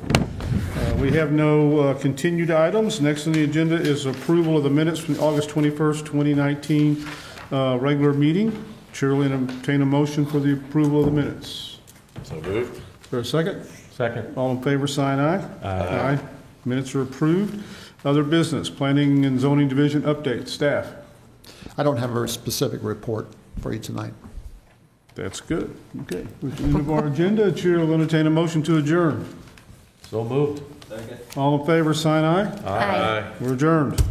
We have no continued items. Next on the agenda is approval of the minutes from the August 21st, 2019 regular meeting. Chair will entertain a motion for the approval of the minutes. So moved. Is there a second? Second. All in favor, sign aye. Aye. Minutes are approved. Other business, planning and zoning division update. Staff? I don't have a specific report for you tonight. That's good. Okay. With the end of our agenda, Chair will entertain a motion to adjourn. So moved. All in favor, sign aye. Aye. We're adjourned.